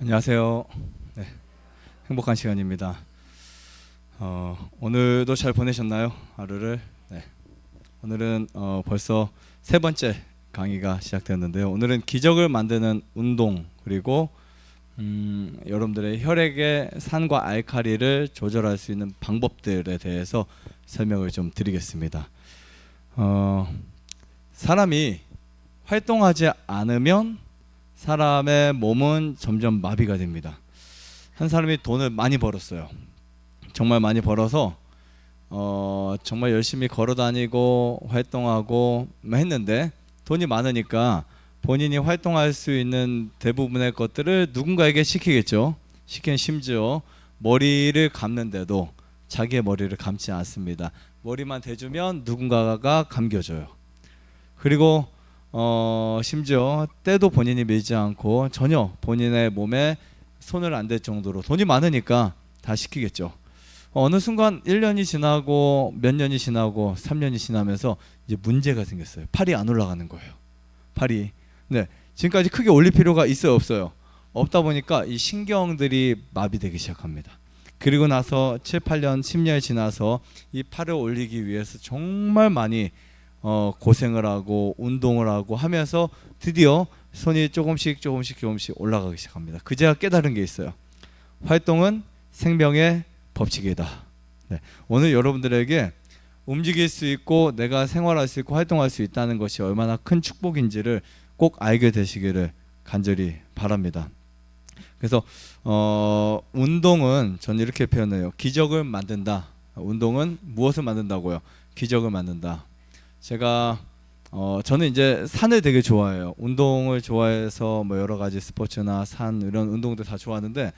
안녕하세요. 네, 행복한 시간입니다. 오늘도 잘 보내셨나요? 하루를. 네, 오늘은 벌써 세 번째 강의가 시작되었는데요. 오늘은 기적을 만드는 운동 그리고 여러분들의 혈액의 산과 알칼리를 조절할 수 있는 방법들에 대해서 설명을 좀 드리겠습니다. 사람이 활동하지 않으면 사람의 몸은 점점 마비가 됩니다. 한 사람이 돈을 많이 벌었어요. 정말 많이 벌어서 정말 열심히 걸어다니고 활동하고 했는데 돈이 많으니까 본인이 활동할 수 있는 대부분의 것들을 누군가에게 시키겠죠. 시키는 심지어 머리를 감는데도 자기의 머리를 감지 않습니다. 머리만 대주면 누군가가 감겨줘요. 그리고 심지어 때도 본인이 밀지 않고 전혀 본인의 몸에 손을 안 댈 정도로 돈이 많으니까 다 시키겠죠. 어느 순간 1년이 지나고 몇 년이 지나고 3년이 지나면서 이제 문제가 생겼어요. 팔이 안 올라가는 거예요. 팔이. 네, 지금까지 크게 올릴 필요가 있어요, 없어요? 없다 보니까 이 신경들이 마비되기 시작합니다. 그리고 나서 7, 8년, 10년이 지나서 이 팔을 올리기 위해서 정말 많이 고생을 하고 운동을 하고 하면서 드디어 손이 조금씩 올라가기 시작합니다. 그제야 깨달은 게 있어요. 활동은 생명의 법칙이다. 네. 오늘 여러분들에게 움직일 수 있고 내가 생활할 수 있고 활동할 수 있다는 것이 얼마나 큰 축복인지를 꼭 알게 되시기를 간절히 바랍니다. 그래서 운동은 저는 이렇게 표현해요. 기적을 만든다. 운동은 무엇을 만든다고요? 기적을 만든다. 제가 저는 이제 산을 되게 좋아해요. 운동을 좋아해서 뭐 여러 가지 스포츠나 산 이런 운동들 다 좋아하는데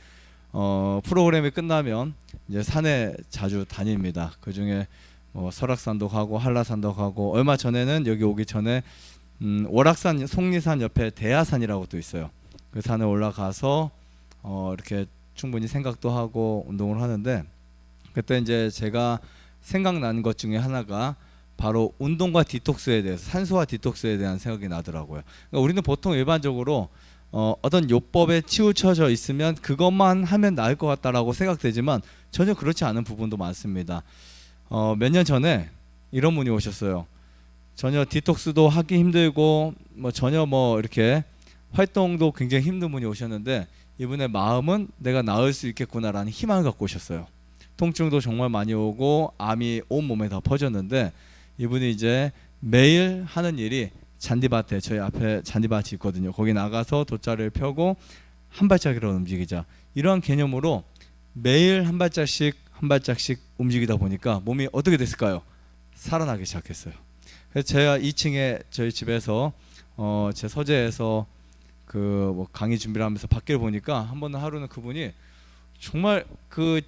프로그램이 끝나면 이제 산에 자주 다닙니다. 그 중에 설악산도 가고 한라산도 가고 얼마 전에는 여기 오기 전에 월악산 속리산 옆에 대하산이라고 또 있어요. 그 산에 올라가서 이렇게 충분히 생각도 하고 운동을 하는데 그때 이제 제가 생각난 것 중에 하나가 바로 운동과 디톡스에 대해서 산소와 디톡스에 대한 생각이 나더라고요. 그러니까 우리는 보통 일반적으로 어떤 요법에 치우쳐져 있으면 그것만 하면 나을 것 같다라고 생각되지만 전혀 그렇지 않은 부분도 많습니다. 몇 년 전에 이런 분이 오셨어요. 전혀 디톡스도 하기 힘들고 전혀 이렇게 활동도 굉장히 힘든 분이 오셨는데 이분의 마음은 내가 나을 수 있겠구나라는 희망을 갖고 오셨어요. 통증도 정말 많이 오고 암이 온 몸에 다 퍼졌는데 이분이 이제 매일 하는 일이 잔디밭에 저희 앞에 잔디밭이 있거든요. 거기 나가서 돗자리를 펴고 한 발짝이라도 움직이자 이러한 개념으로 매일 한 발짝씩 움직이다 보니까 몸이 어떻게 됐을까요? 살아나기 시작했어요. 그래서 제가 2층에 저희 집에서 제 서재에서 강의 준비를 하면서 밖을 보니까 한 번은 하루는 그분이 정말 그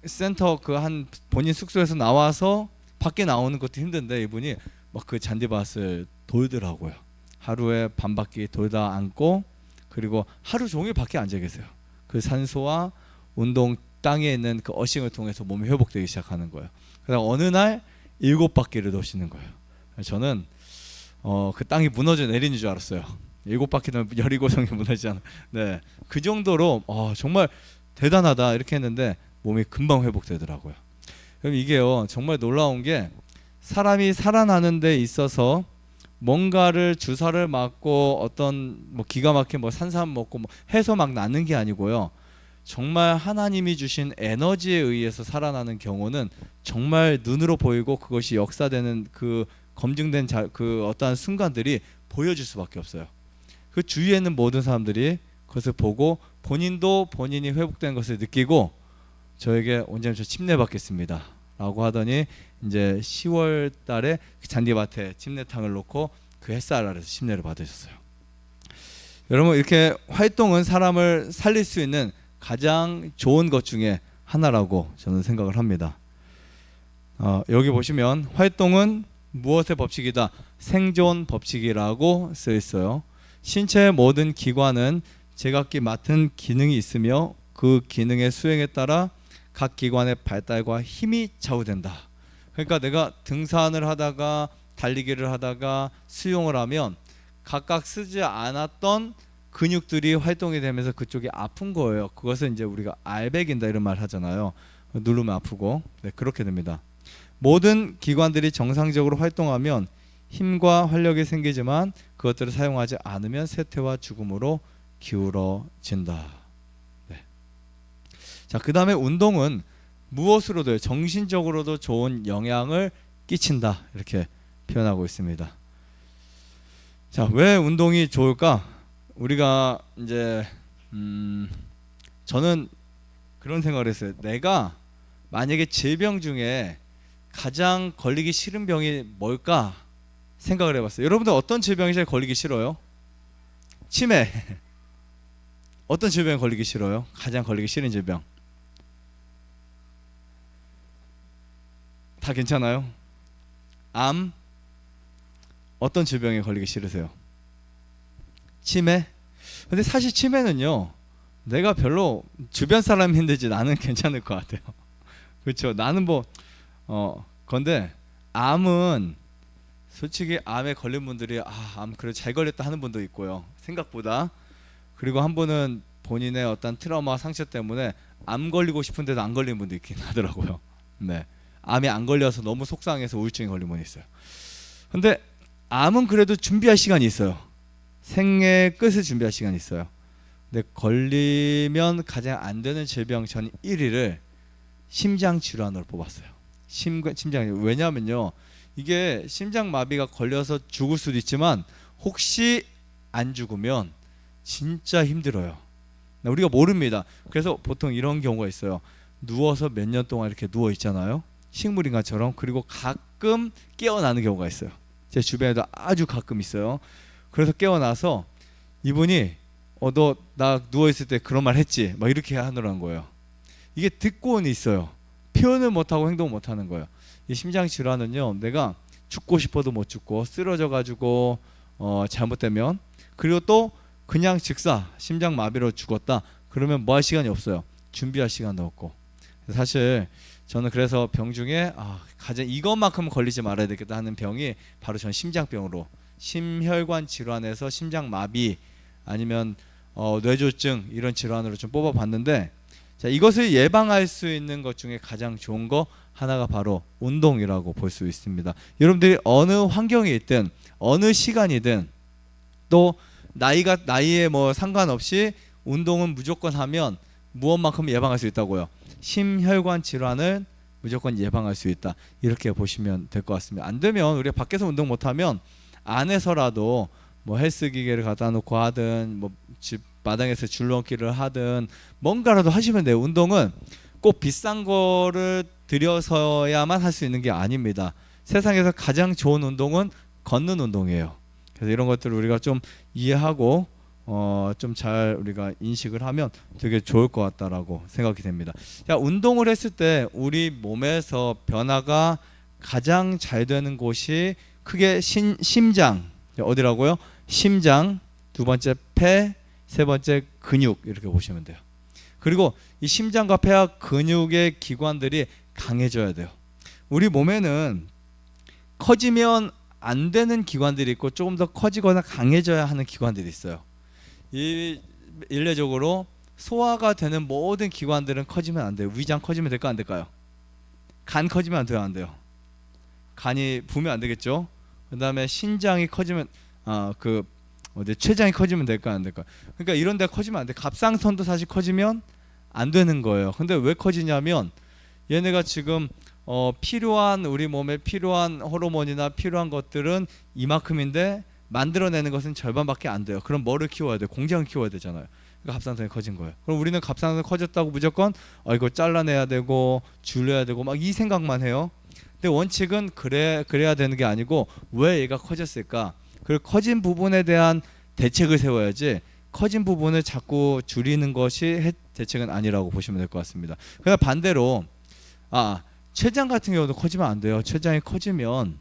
센터 한 본인 숙소에서 나와서 밖에 나오는 것도 힘든데 이분이 막 그 잔디밭을 돌더라고요. 하루에 반바퀴 돌다 앉고 그리고 하루 종일 밖에 앉아 계세요. 그 산소와 운동 땅에 있는 그 어싱을 통해서 몸이 회복되기 시작하는 거예요. 그다음 어느 날 7바퀴를 도시는 거예요. 저는 그 땅이 무너져 내리는 줄 알았어요. 7바퀴는 열이고성이 무너지잖아. 네, 그 정도로 정말 대단하다 이렇게 했는데 몸이 금방 회복되더라고요. 그럼 이게요 정말 놀라운 게 사람이 살아나는 데 있어서 뭔가를 주사를 맞고 어떤 기가 막힌 산삼 먹고 해서 막 낫는 게 아니고요. 정말 하나님이 주신 에너지에 의해서 살아나는 경우는 정말 눈으로 보이고 그것이 역사되는 그 검증된 그 어떠한 순간들이 보여질 수밖에 없어요. 그 주위에 있는 모든 사람들이 그것을 보고 본인도 본인이 회복된 것을 느끼고 저에게 원장님 저 침례 받겠습니다 라고 하더니 이제 10월 달에 잔디밭에 침례탕을 놓고 그 햇살 아래서 침례를 받으셨어요. 여러분 이렇게 활동은 사람을 살릴 수 있는 가장 좋은 것 중에 하나라고 저는 생각을 합니다. 여기 보시면 활동은 무엇의 법칙이다? 생존 법칙이라고 쓰여 있어요. 신체의 모든 기관은 제각기 맡은 기능이 있으며 그 기능의 수행에 따라 각 기관의 발달과 힘이 좌우된다. 그러니까 내가 등산을 하다가 달리기를 하다가 수영을 하면 각각 쓰지 않았던 근육들이 활동이 되면서 그쪽이 아픈 거예요. 그것은 이제 우리가 알배긴다 이런 말 하잖아요. 누르면 아프고. 네, 그렇게 됩니다. 모든 기관들이 정상적으로 활동하면 힘과 활력이 생기지만 그것들을 사용하지 않으면 쇠퇴와 죽음으로 기울어진다. 네. 자, 그 다음에 운동은 무엇으로도 정신적으로도 좋은 영향을 끼친다 이렇게 표현하고 있습니다. 자, 왜 운동이 좋을까? 우리가 이제 저는 그런 생각을 했어요. 내가 만약에 질병 중에 가장 걸리기 싫은 병이 뭘까 생각을 해봤어요. 여러분들 어떤 질병이 제일 걸리기 싫어요? 치매. 어떤 질병이 걸리기 싫어요? 가장 걸리기 싫은 질병. 다 괜찮아요? 암? 어떤 질병에 걸리기 싫으세요? 치매? 근데 사실 치매는요, 내가 별로 주변 사람이 힘들지 나는 괜찮을 것 같아요. 그렇죠? 나는 건데 암은 솔직히 암에 걸린 분들이 암 그래 잘 걸렸다 하는 분도 있고요. 생각보다. 그리고 한 분은 본인의 어떤 트라우마 상처 때문에 암 걸리고 싶은데도 안 걸린 분도 있긴 하더라고요. 네. 암이 안 걸려서 너무 속상해서 우울증이 걸린 분이 있어요. 근데 암은 그래도 준비할 시간이 있어요. 생애의 끝을 준비할 시간이 있어요. 근데 걸리면 가장 안 되는 질병 전 1위를 심장 질환으로 뽑았어요. 심장. 왜냐하면요, 이게 심장 마비가 걸려서 죽을 수도 있지만 혹시 안 죽으면 진짜 힘들어요. 우리가 모릅니다. 그래서 보통 이런 경우가 있어요. 누워서 몇 년 동안 이렇게 누워 있잖아요. 식물인간처럼. 그리고 가끔 깨어나는 경우가 있어요. 제 주변에도 아주 가끔 있어요. 그래서 깨어나서 이분이 너 나 누워있을 때 그런 말 했지? 막 이렇게 하더라는 거예요. 이게 듣고는 있어요. 표현을 못하고 행동을 못하는 거예요. 이 심장 질환은요, 내가 죽고 싶어도 못 죽고 쓰러져가지고 잘못되면, 그리고 또 그냥 즉사 심장 마비로 죽었다 그러면 뭐 할 시간이 없어요. 준비할 시간도 없고. 사실 저는 그래서 병 중에 가장 이것만큼은 걸리지 말아야 되겠다 하는 병이 바로 전 심장병으로, 심혈관 질환에서 심장 마비 아니면 뇌졸중 이런 질환으로 좀 뽑아봤는데, 자, 이것을 예방할 수 있는 것 중에 가장 좋은 거 하나가 바로 운동이라고 볼 수 있습니다. 여러분들이 어느 환경에 있든 어느 시간이든 또 나이에 뭐 상관없이 운동은 무조건 하면 무엇만큼 예방할 수 있다고요? 심혈관 질환을 무조건 예방할 수 있다. 이렇게 보시면 될 것 같습니다. 안 되면 우리가 밖에서 운동 못하면 안에서라도 뭐 헬스 기계를 갖다 놓고 하든 뭐 집 마당에서 줄넘기를 하든 뭔가라도 하시면 돼요. 운동은 꼭 비싼 거를 들여서야만 할 수 있는 게 아닙니다. 세상에서 가장 좋은 운동은 걷는 운동이에요. 그래서 이런 것들을 우리가 좀 이해하고 좀 잘 우리가 인식을 하면 되게 좋을 것 같다라고 생각이 됩니다. 자, 운동을 했을 때 우리 몸에서 변화가 가장 잘 되는 곳이 크게 심장, 어디라고요? 심장, 두 번째 폐, 세 번째 근육, 이렇게 보시면 돼요. 그리고 이 심장과 폐와 근육의 기관들이 강해져야 돼요. 우리 몸에는 커지면 안 되는 기관들이 있고 조금 더 커지거나 강해져야 하는 기관들이 있어요. 일례적으로 소화가 되는 모든 기관들은 커지면 안 돼요. 위장 커지면 될까 안 될까요? 간 커지면 안 돼요, 안 돼요? 간이 부으면 안 되겠죠. 그다음에 신장이 커지면 췌장이 커지면 될까 안 될까? 그러니까 이런 데 커지면 안 돼. 갑상선도 사실 커지면 안 되는 거예요. 근데 왜 커지냐면 얘네가 지금 필요한, 우리 몸에 필요한 호르몬이나 필요한 것들은 이만큼인데 만들어내는 것은 절반밖에 안 돼요. 그럼 뭐를 키워야 돼? 공장을 키워야 되잖아요. 그러니까 갑상선이 커진 거예요. 그럼 우리는 갑상선 커졌다고 무조건 이거 잘라내야 되고 줄여야 되고 막 이 생각만 해요. 근데 원칙은 그래야 되는 게 아니고 왜 얘가 커졌을까? 그리고 커진 부분에 대한 대책을 세워야지 커진 부분을 자꾸 줄이는 것이 대책은 아니라고 보시면 될 것 같습니다. 그러나 반대로 췌장 같은 경우도 커지면 안 돼요. 췌장이 커지면,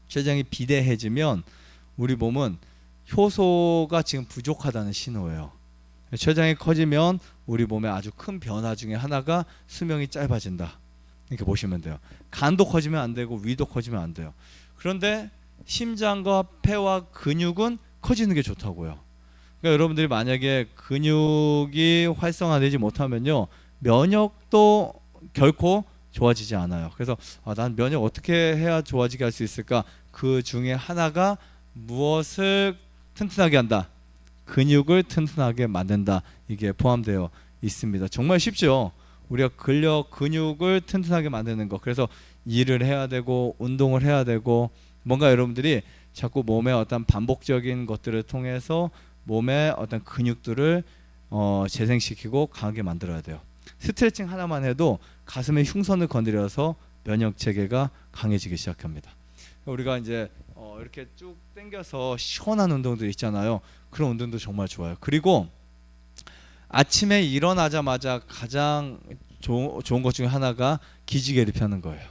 췌장이 비대해지면 우리 몸은 효소가 지금 부족하다는 신호예요. 췌장이 커지면 우리 몸에 아주 큰 변화 중에 하나가 수명이 짧아진다. 이렇게 보시면 돼요. 간도 커지면 안 되고 위도 커지면 안 돼요. 그런데 심장과 폐와 근육은 커지는 게 좋다고요. 그러니까 여러분들이 만약에 근육이 활성화되지 못하면요, 면역도 결코 좋아지지 않아요. 그래서 난 면역 어떻게 해야 좋아지게 할 수 있을까? 그 중에 하나가 무엇을 튼튼하게 한다? 근육을 튼튼하게 만든다. 이게 포함되어 있습니다. 정말 쉽죠. 우리가 근육을 튼튼하게 만드는 거. 그래서 일을 해야 되고 운동을 해야 되고, 뭔가 여러분들이 자꾸 몸의 어떤 반복적인 것들을 통해서 몸의 어떤 근육들을 재생시키고 강하게 만들어야 돼요. 스트레칭 하나만 해도 가슴의 흉선을 건드려서 면역 체계가 강해지기 시작합니다. 우리가 이제 이렇게 쭉 당겨서 시원한 운동들 있잖아요. 그런 운동도 정말 좋아요. 그리고 아침에 일어나자마자 가장 좋은 것 중에 하나가 기지개를 펴는 거예요.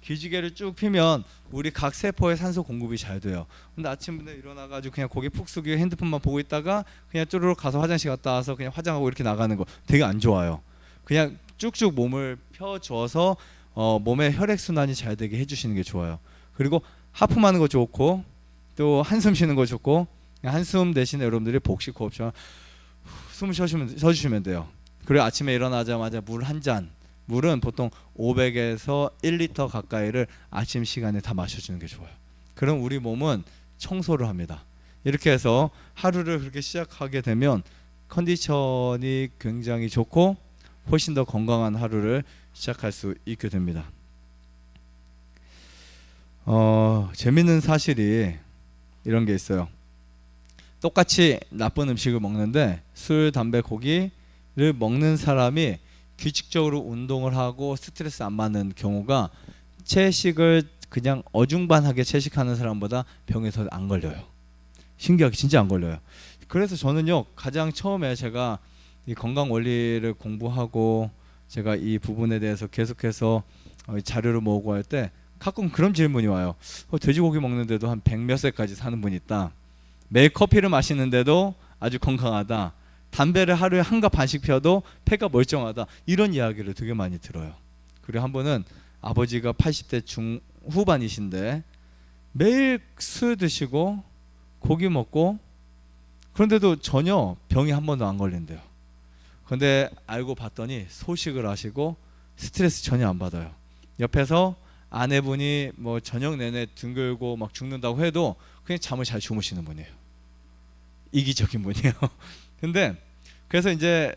기지개를 쭉 피면 우리 각 세포에 산소 공급이 잘 돼요. 근데 아침부터 일어나가지고 그냥 고개 푹 숙이고 핸드폰만 보고 있다가 그냥 쪼르륵 가서 화장실 갔다 와서 그냥 화장하고 이렇게 나가는 거 되게 안 좋아요. 그냥 쭉쭉 몸을 펴줘서 몸의 혈액순환이 잘 되게 해주시는 게 좋아요. 그리고 하품하는 거 좋고, 또 한숨 쉬는 거 좋고, 한숨 대신에 여러분들이 복식 호흡처럼 숨을 쉬어주시면 돼요. 그리고 아침에 일어나자마자 물 한 잔, 물은 보통 500에서 1리터 가까이를 아침 시간에 다 마셔주는 게 좋아요. 그럼 우리 몸은 청소를 합니다. 이렇게 해서 하루를 그렇게 시작하게 되면 컨디션이 굉장히 좋고 훨씬 더 건강한 하루를 시작할 수 있게 됩니다. 재밌는 사실이 이런 게 있어요. 똑같이 나쁜 음식을 먹는데 술, 담배, 고기를 먹는 사람이 규칙적으로 운동을 하고 스트레스 안 받는 경우가 채식을 그냥 어중반하게 채식하는 사람보다 병에 더 안 걸려요. 신기하게 진짜 안 걸려요. 그래서 저는요, 가장 처음에 제가 이 건강 원리를 공부하고 제가 이 부분에 대해서 계속해서 자료를 모으고 할 때 가끔 그런 질문이 와요. 돼지고기 먹는데도 한 100몇 세까지 사는 분이 있다. 매일 커피를 마시는데도 아주 건강하다. 담배를 하루에 한 갑 반씩 펴도 폐가 멀쩡하다. 이런 이야기를 되게 많이 들어요. 그리고 한 번은 아버지가 80대 중후반이신데 매일 술 드시고 고기 먹고 그런데도 전혀 병이 한 번도 안 걸린대요. 그런데 알고 봤더니 소식을 하시고 스트레스 전혀 안 받아요. 옆에서 아내분이 뭐 저녁 내내 뒹굴고 막 죽는다고 해도 그냥 잠을 잘 주무시는 분이에요. 이기적인 분이에요. 근데 그래서 이제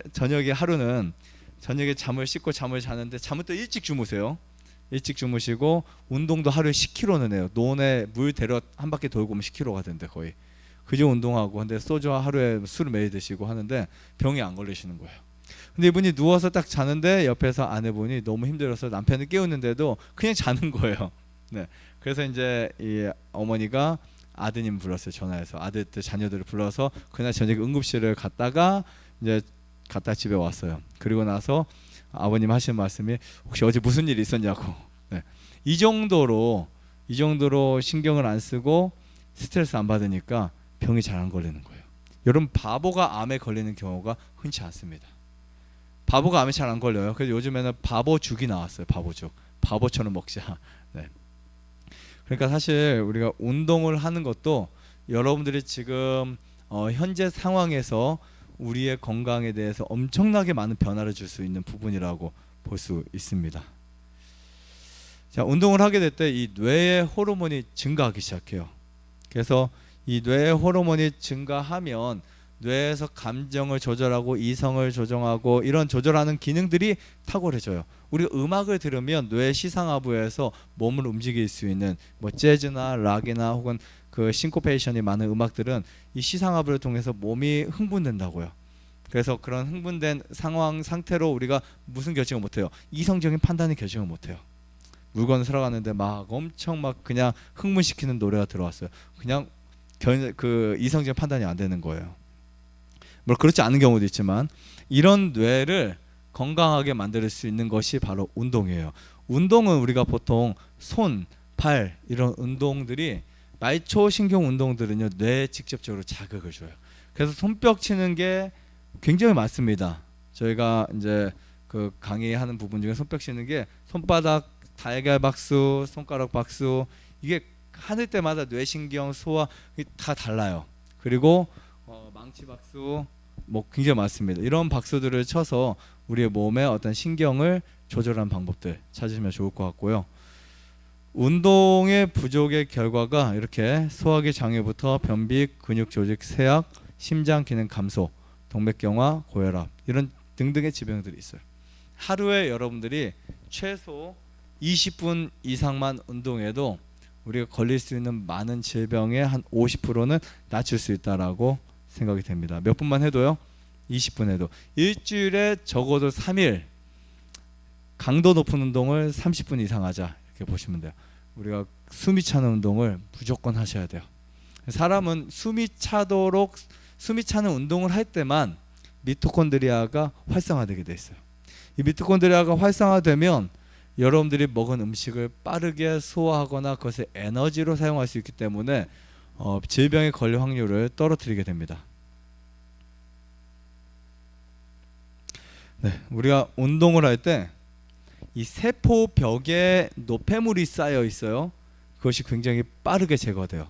하루는 저녁에 잠을 씻고 잠을 자는데 잠을 또 일찍 주무세요. 일찍 주무시고 운동도 하루에 10km는 해요. 논에 물 데려 한 바퀴 돌고 오면 10km가 된대 거의. 그저 운동하고 근데 소주 하루에 술을 매일 드시고 하는데 병이 안 걸리시는 거예요. 근데 이분이 누워서 딱 자는데 옆에서 아내분이 너무 힘들어서 남편을 깨우는데도 그냥 자는 거예요. 네. 그래서 이제 이 어머니가 아드님 불렀어요. 전화해서 자녀들을 불러서 그날 저녁에 응급실을 갔다가 이제 갔다 집에 왔어요. 그리고 나서 아버님 하시는 말씀이 혹시 어제 무슨 일 있었냐고. 네. 이 정도로 신경을 안 쓰고 스트레스 안 받으니까 병이 잘 안 걸리는 거예요. 여러분, 바보가 암에 걸리는 경우가 흔치 않습니다. 바보가 암에 잘 안 걸려요. 그래서 요즘에는 바보죽이 나왔어요. 바보처럼 먹자. 네. 그러니까 사실 우리가 운동을 하는 것도 여러분들이 지금 현재 상황에서 우리의 건강에 대해서 엄청나게 많은 변화를 줄 수 있는 부분이라고 볼 수 있습니다. 자, 운동을 하게 될 때 이 뇌의 호르몬이 증가하기 시작해요. 그래서 이 뇌의 호르몬이 증가하면 뇌에서 감정을 조절하고 이성을 조정하고 이런 조절하는 기능들이 탁월해져요. 우리가 음악을 들으면 뇌 시상하부에서 몸을 움직일 수 있는 뭐 재즈나 락이나 혹은 그 싱코페이션이 많은 음악들은 이 시상하부를 통해서 몸이 흥분된다고요. 그래서 그런 흥분된 상태로 우리가 무슨 결정을 못해요. 이성적인 판단의 결정을 못해요. 물건을 사러 갔는데 막 엄청 막 그냥 흥분시키는 노래가 들어왔어요. 그냥 그 이성적인 판단이 안 되는 거예요. 뭐 그렇지 않은 경우도 있지만 이런 뇌를 건강하게 만들 수 있는 것이 바로 운동이에요. 운동은 우리가 보통 손, 발 이런 운동들이 말초신경 운동들은요 뇌에 직접적으로 자극을 줘요. 그래서 손뼉 치는 게 굉장히 많습니다. 저희가 이제 그 강의하는 부분 중에 손뼉 치는 게 손바닥 달걀 박수, 손가락 박수 이게 하는 때마다 뇌신경, 소화 다 달라요. 그리고 망치 박수 뭐 굉장히 많습니다. 이런 박수들을 쳐서 우리의 몸의 어떤 신경을 조절하는 방법들 찾으시면 좋을 것 같고요. 운동의 부족의 결과가 이렇게 소화기 장애부터 변비, 근육 조직 쇠약, 심장 기능 감소, 동맥경화, 고혈압 이런 등등의 질병들이 있어요. 하루에 여러분들이 최소 20분 이상만 운동해도 우리가 걸릴 수 있는 많은 질병의 한 50%는 낮출 수 있다라고 생각이 됩니다. 몇 분만 해도요. 20분 해도 일주일에 적어도 3일 강도 높은 운동을 30분 이상 하자 이렇게 보시면 돼요. 우리가 숨이 차는 운동을 무조건 하셔야 돼요. 사람은 숨이 차는 운동을 할 때만 미토콘드리아가 활성화되게 돼 있어요. 이 미토콘드리아가 활성화되면 여러분들이 먹은 음식을 빠르게 소화하거나 그것을 에너지로 사용할 수 있기 때문에 질병에 걸릴 확률을 떨어뜨리게 됩니다. 네, 우리가 운동을 할 때 이 세포 벽에 노폐물이 쌓여 있어요. 그것이 굉장히 빠르게 제거돼요.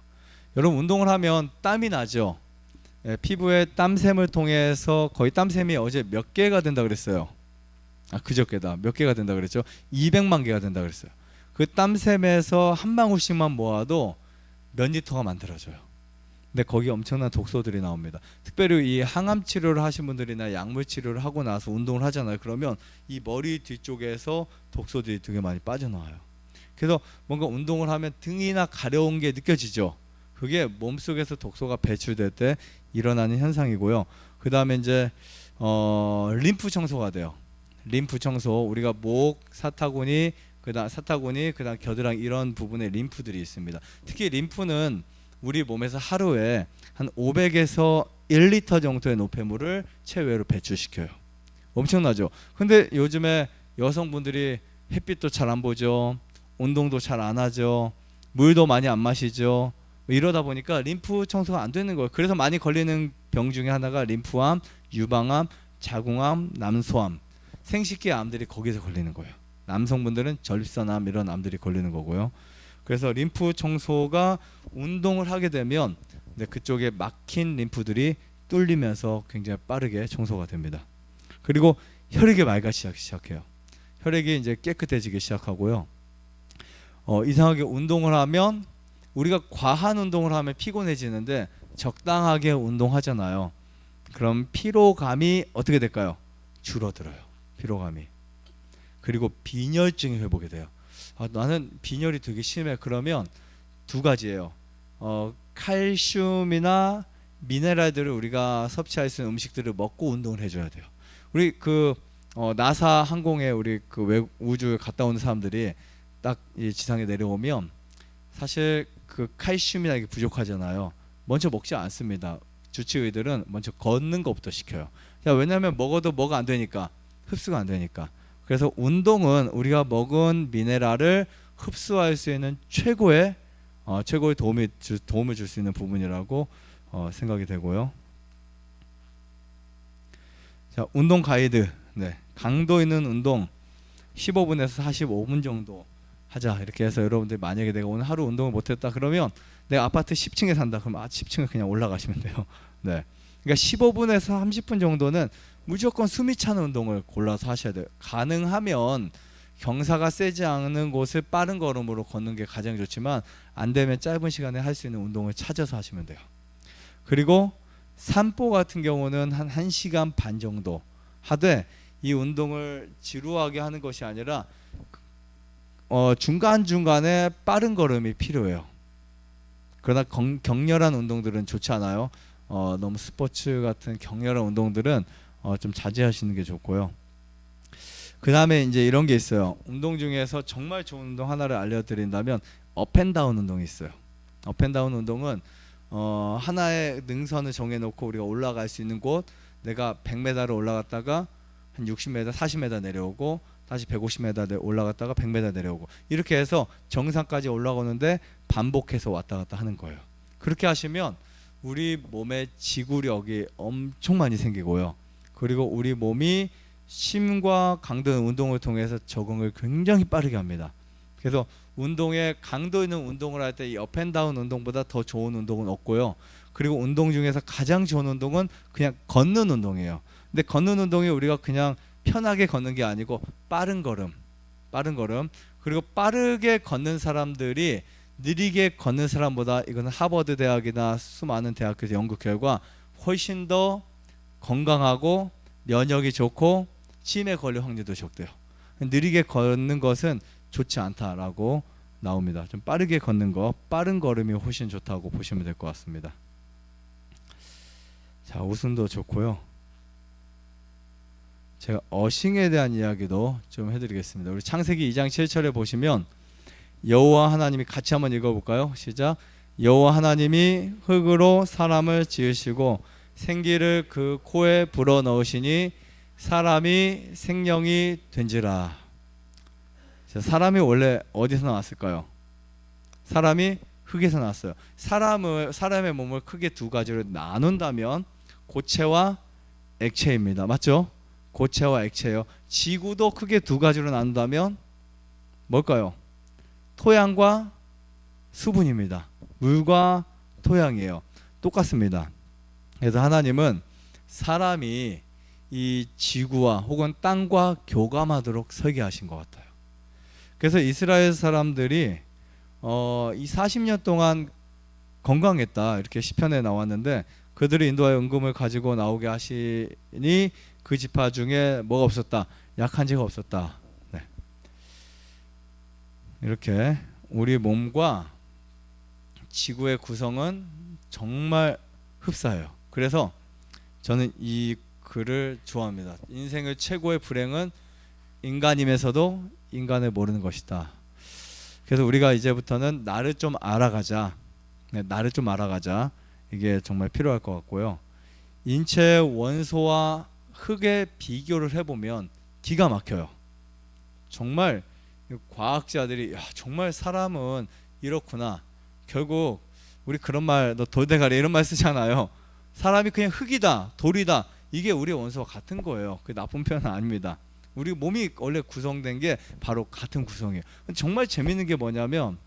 여러분 운동을 하면 땀이 나죠. 피부에 땀샘을 통해서 거의 땀샘이 어제 몇 개가 된다 그랬어요. 그저께다 몇 개가 된다 그랬죠. 200만 개가 된다 그랬어요. 그 땀샘에서 한 방울씩만 모아도 몇 리터가 만들어져요. 근데 거기 엄청난 독소들이 나옵니다. 특별히 이 항암 치료를 하신 분들이나 약물 치료를 하고 나서 운동을 하잖아요. 그러면 이 머리 뒤쪽에서 독소들이 되게 많이 빠져나와요. 그래서 뭔가 운동을 하면 등이나 가려운 게 느껴지죠. 그게 몸속에서 독소가 배출될 때 일어나는 현상이고요. 그 다음에 이제 림프 청소가 돼요. 림프 청소, 우리가 목, 사타구니, 그다음 겨드랑이 이런 부분에 림프들이 있습니다. 특히 림프는 우리 몸에서 하루에 한 500에서 1리터 정도의 노폐물을 체외로 배출시켜요. 엄청나죠. 근데 요즘에 여성분들이 햇빛도 잘 안 보죠. 운동도 잘 안 하죠. 물도 많이 안 마시죠. 이러다 보니까 림프 청소가 안 되는 거예요. 그래서 많이 걸리는 병 중에 하나가 림프암, 유방암, 자궁암, 남소암, 생식기 암들이 거기서 걸리는 거예요. 남성분들은 전립선암 이런 암들이 걸리는 거고요. 그래서 림프 청소가 운동을 하게 되면 그쪽에 막힌 림프들이 뚫리면서 굉장히 빠르게 청소가 됩니다. 그리고 혈액이 맑아지기 시작해요. 혈액이 이제 깨끗해지기 시작하고요. 이상하게 운동을 하면 우리가 과한 운동을 하면 피곤해지는데 적당하게 운동하잖아요. 그럼 피로감이 어떻게 될까요? 줄어들어요. 피로감이. 그리고 빈혈증이 회복이 돼요. 나는 빈혈이 되게 심해. 그러면 두 가지예요. 칼슘이나 미네랄들을 우리가 섭취할 수 있는 음식들을 먹고 운동을 해줘야 돼요. 우리 나사 항공에 우리 우주에 갔다 오는 사람들이 딱 이 지상에 내려오면 사실 그 칼슘이나 이게 부족하잖아요. 먼저 먹지 않습니다. 주치의들은 먼저 걷는 것부터 시켜요. 왜냐하면 먹어도 뭐가 안 되니까, 흡수가 안 되니까. 그래서 운동은 우리가 먹은 미네랄을 흡수할 수 있는 최고의 도움을 줄 수 있는 부분이라고 생각이 되고요. 자, 운동 가이드. 네, 강도 있는 운동 15분에서 45분 정도 하자. 이렇게 해서 여러분들 만약에 내가 오늘 하루 운동을 못했다 그러면 내가 아파트 10층에 산다 그러면 10층에 그냥 올라가시면 돼요. 네, 그러니까 15분에서 30분 정도는 무조건 숨이 차는 운동을 골라서 하셔야 돼요. 가능하면 경사가 세지 않은 곳을 빠른 걸음으로 걷는 게 가장 좋지만 안 되면 짧은 시간에 할 수 있는 운동을 찾아서 하시면 돼요. 그리고 산보 같은 경우는 한 1시간 반 정도 하되 이 운동을 지루하게 하는 것이 아니라 중간중간에 빠른 걸음이 필요해요. 그러나 격렬한 운동들은 좋지 않아요. 너무 스포츠 같은 격렬한 운동들은 좀 자제하시는 게 좋고요. 그 다음에 이제 이런 게 있어요. 운동 중에서 정말 좋은 운동 하나를 알려드린다면 업앤다운 운동이 있어요. 업앤다운 운동은 하나의 능선을 정해놓고 우리가 올라갈 수 있는 곳, 내가 100m를 올라갔다가 한 60m, 40m 내려오고 다시 150m 올라갔다가 100m 내려오고 이렇게 해서 정상까지 올라가는데 반복해서 왔다 갔다 하는 거예요. 그렇게 하시면 우리 몸에 지구력이 엄청 많이 생기고요. 그리고 우리 몸이 심과 강도 있는 운동을 통해서 적응을 굉장히 빠르게 합니다. 그래서 운동에 강도 있는 운동을 할 때 이 업앤다운 운동보다 더 좋은 운동은 없고요. 그리고 운동 중에서 가장 좋은 운동은 그냥 걷는 운동이에요. 근데 걷는 운동이 우리가 그냥 편하게 걷는 게 아니고 빠른 걸음, 그리고 빠르게 걷는 사람들이 느리게 걷는 사람보다, 이거는 하버드 대학이나 수많은 대학에서 연구 결과, 훨씬 더 건강하고 면역이 좋고 치매 걸릴 확률도 적대요. 느리게 걷는 것은 좋지 않다라고 나옵니다. 좀 빠르게 걷는 거, 빠른 걸음이 훨씬 좋다고 보시면 될 것 같습니다. 자, 웃음도 좋고요. 제가 어싱에 대한 이야기도 좀 해드리겠습니다. 우리 창세기 2장 7절에 보시면 여호와 하나님이, 같이 한번 읽어볼까요? 시작. 여호와 하나님이 흙으로 사람을 지으시고 생기를 그 코에 불어넣으시니 사람이 생명이 된지라. 사람이 원래 어디서 나왔을까요? 사람이 흙에서 나왔어요. 사람의 몸을 크게 두 가지로 나눈다면 고체와 액체입니다. 맞죠? 고체와 액체예요. 지구도 크게 두 가지로 나눈다면 뭘까요? 토양과 수분입니다. 물과 토양이에요. 똑같습니다. 그래서 하나님은 사람이 이 지구와 혹은 땅과 교감하도록 설계하신 것 같아요. 그래서 이스라엘 사람들이 이 40년 동안 건강했다, 이렇게 시편에 나왔는데, 그들이 인도하여 은금을 가지고 나오게 하시니 그 지파 중에 뭐가 없었다? 약한 지가 없었다. 네. 이렇게 우리 몸과 지구의 구성은 정말 흡사해요. 그래서 저는 이 글을 좋아합니다. 인생의 최고의 불행은 인간임에서도 인간을 모르는 것이다. 그래서 우리가 이제부터는 나를 좀 알아가자. 네, 나를 좀 알아가자. 이게 정말 필요할 것 같고요. 인체의 원소와 흙의 비교를 해보면 기가 막혀요. 정말 과학자들이, 야, 정말 사람은 이렇구나. 결국 우리 그런 말, 너 돌대가리 이런 말 쓰잖아요. 사람이 그냥 흙이다, 돌이다. 이게 우리 원소와 같은 거예요. 그게 나쁜 표현은 아닙니다. 우리 몸이 원래 구성된 게 바로 같은 구성이에요. 정말 재밌는 게 뭐냐면,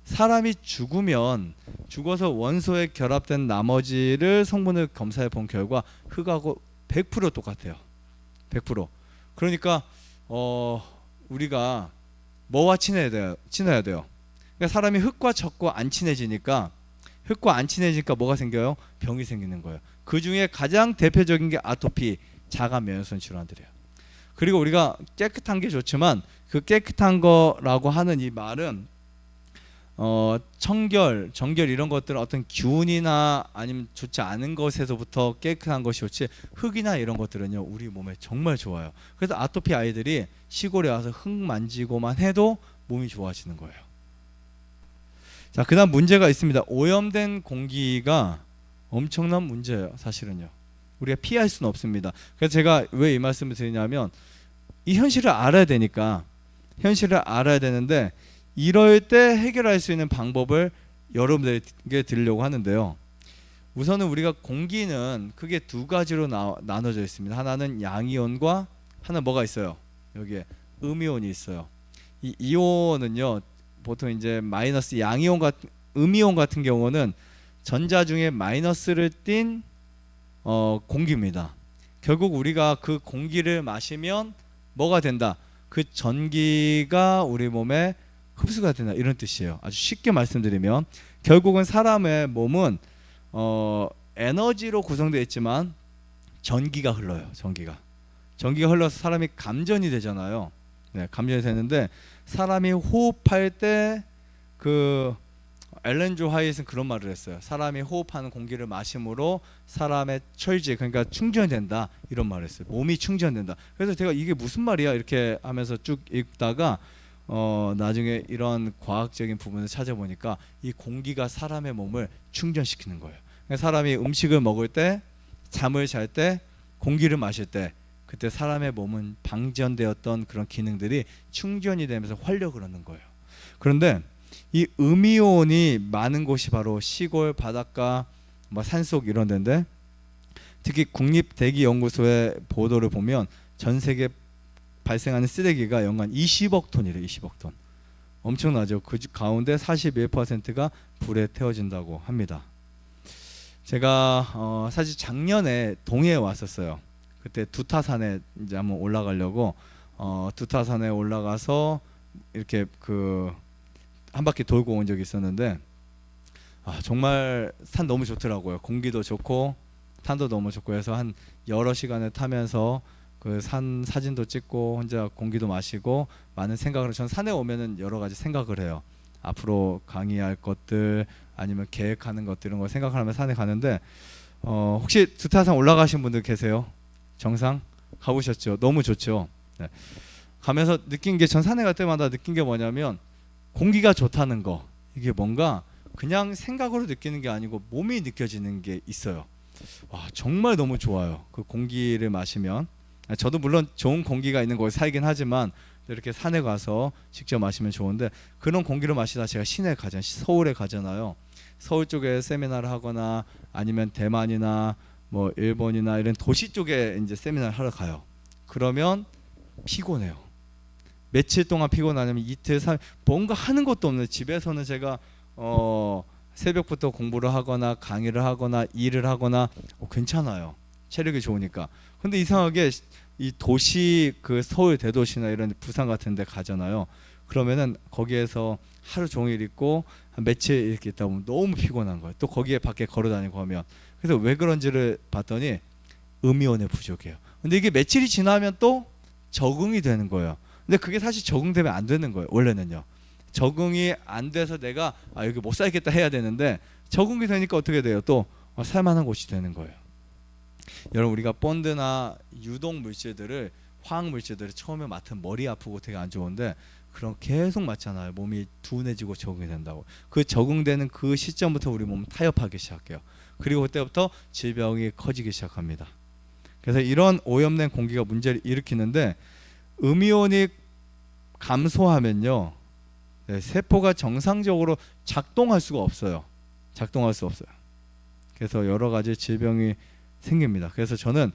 사람이 죽어서 원소에 결합된 나머지를 성분을 검사해 본 결과 흙하고 100% 똑같아요. 100%. 그러니까 우리가 뭐와 친해야 돼요? 그러니까 사람이 흙과 젖과 안 친해지니까 뭐가 생겨요? 병이 생기는 거예요. 그 중에 가장 대표적인 게 아토피, 자가 면역성 질환들이에요. 그리고 우리가 깨끗한 게 좋지만 그 깨끗한 거라고 하는 이 말은 청결, 정결 이런 것들은 어떤 균이나 아니면 좋지 않은 것에서부터 깨끗한 것이 좋지, 흙이나 이런 것들은요 우리 몸에 정말 좋아요. 그래서 아토피 아이들이 시골에 와서 흙 만지고만 해도 몸이 좋아지는 거예요. 자, 그다음 문제가 있습니다. 오염된 공기가 엄청난 문제예요. 사실은요 우리가 피할 수는 없습니다. 그래서 제가 왜 이 말씀을 드리냐면, 이 현실을 알아야 되니까, 현실을 알아야 되는데, 이럴 때 해결할 수 있는 방법을 여러분들에게 드리려고 하는데요. 우선은 우리가 공기는 크게 두 가지로 나눠져 있습니다. 하나는 양이온과, 하나 뭐가 있어요? 여기에 음이온이 있어요. 이 이온은요 보통 이제 마이너스, 음이온 같은 경우는 전자 중에 마이너스를 띤 공기입니다. 결국 우리가 그 공기를 마시면 뭐가 된다? 그 전기가 우리 몸에 흡수가 된다, 이런 뜻이에요. 아주 쉽게 말씀드리면 결국은 사람의 몸은 에너지로 구성되어 있지만 전기가 흘러요. 전기가 흘러서 사람이 감전이 되잖아요. 네, 감전이 되는데, 사람이 호흡할 때 그 엘렌 조 화이트는 그런 말을 했어요. 사람이 호흡하는 공기를 마심으로 사람의 철지, 그러니까 충전된다, 이런 말을 했어요. 몸이 충전된다. 그래서 제가 이게 무슨 말이야 이렇게 하면서 쭉 읽다가 나중에 이런 과학적인 부분을 찾아보니까 이 공기가 사람의 몸을 충전시키는 거예요. 그러니까 사람이 음식을 먹을 때, 잠을 잘 때, 공기를 마실 때, 그때 사람의 몸은 방전되었던 그런 기능들이 충전이 되면서 활력을 얻는 거예요. 그런데 이 음이온이 많은 곳이 바로 시골, 바닷가, 산속 이런 데인데, 특히 국립대기연구소의 보도를 보면 전 세계 발생하는 쓰레기가 연간 20억 톤이래요. 20억 톤. 엄청나죠. 그 가운데 41%가 불에 태워진다고 합니다. 제가 사실 작년에 동해에 왔었어요. 그때 두타산에 이제 한번 올라가려고 두타산에 올라가서 이렇게 그 한 바퀴 돌고 온 적이 있었는데 정말 산 너무 좋더라고요. 공기도 좋고 산도 너무 좋고 해서 한 여러 시간을 타면서 그 산 사진도 찍고 혼자 공기도 마시고 많은 생각을 전 산에 오면은 여러 가지 생각을 해요. 앞으로 강의할 것들 아니면 계획하는 것들 이런 거 생각하면 산에 가는데 혹시 두타산 올라가신 분들 계세요? 정상 가보셨죠? 너무 좋죠. 네. 가면서 느낀 게 전 산에 갈 때마다 느낀 게 뭐냐면 공기가 좋다는 거 이게 뭔가 그냥 생각으로 느끼는 게 아니고 몸이 느껴지는 게 있어요. 와 정말 너무 좋아요. 그 공기를 마시면 저도 물론 좋은 공기가 있는 곳에 살긴 하지만 이렇게 산에 가서 직접 마시면 좋은데 그런 공기를 마시다 제가 시내에 가잖아요. 서울에 가잖아요. 서울 쪽에 세미나를 하거나 아니면 대만이나 뭐 일본이나 이런 도시 쪽에 이제 세미나를 하러 가요. 그러면 피곤해요. 며칠 동안 피곤하냐면 이틀 뭔가 하는 것도 없는 집에서는 제가 새벽부터 공부를 하거나 강의를 하거나 일을 하거나 괜찮아요. 체력이 좋으니까. 근데 이상하게 이 도시 그 서울 대도시나 이런 부산 같은 데 가잖아요. 그러면은 거기에서 하루 종일 있고 한 며칠 이렇게 있다 보면 너무 피곤한 거예요. 또 거기에 밖에 걸어 다니고 하면. 그래서 왜 그런지를 봤더니 음이온의 부족이에요. 근데 이게 며칠이 지나면 또 적응이 되는 거예요. 근데 그게 사실 적응되면 안 되는 거예요. 원래는요. 적응이 안 돼서 내가 여기 못 살겠다 해야 되는데 적응이 되니까 어떻게 돼요? 또 살만한 곳이 되는 거예요. 여러분 우리가 본드나 유독 물질들을 화학 물질들을 처음에 맡으면 머리 아프고 되게 안 좋은데 그럼 계속 맞잖아요. 몸이 둔해지고 적응이 된다고. 그 적응되는 그 시점부터 우리 몸은 타협하기 시작해요. 그리고 그때부터 질병이 커지기 시작합니다. 그래서 이런 오염된 공기가 문제를 일으키는데 음이온이 감소하면요. 네, 세포가 정상적으로 작동할 수가 없어요. 작동할 수 없어요. 그래서 여러 가지 질병이 생깁니다. 그래서 저는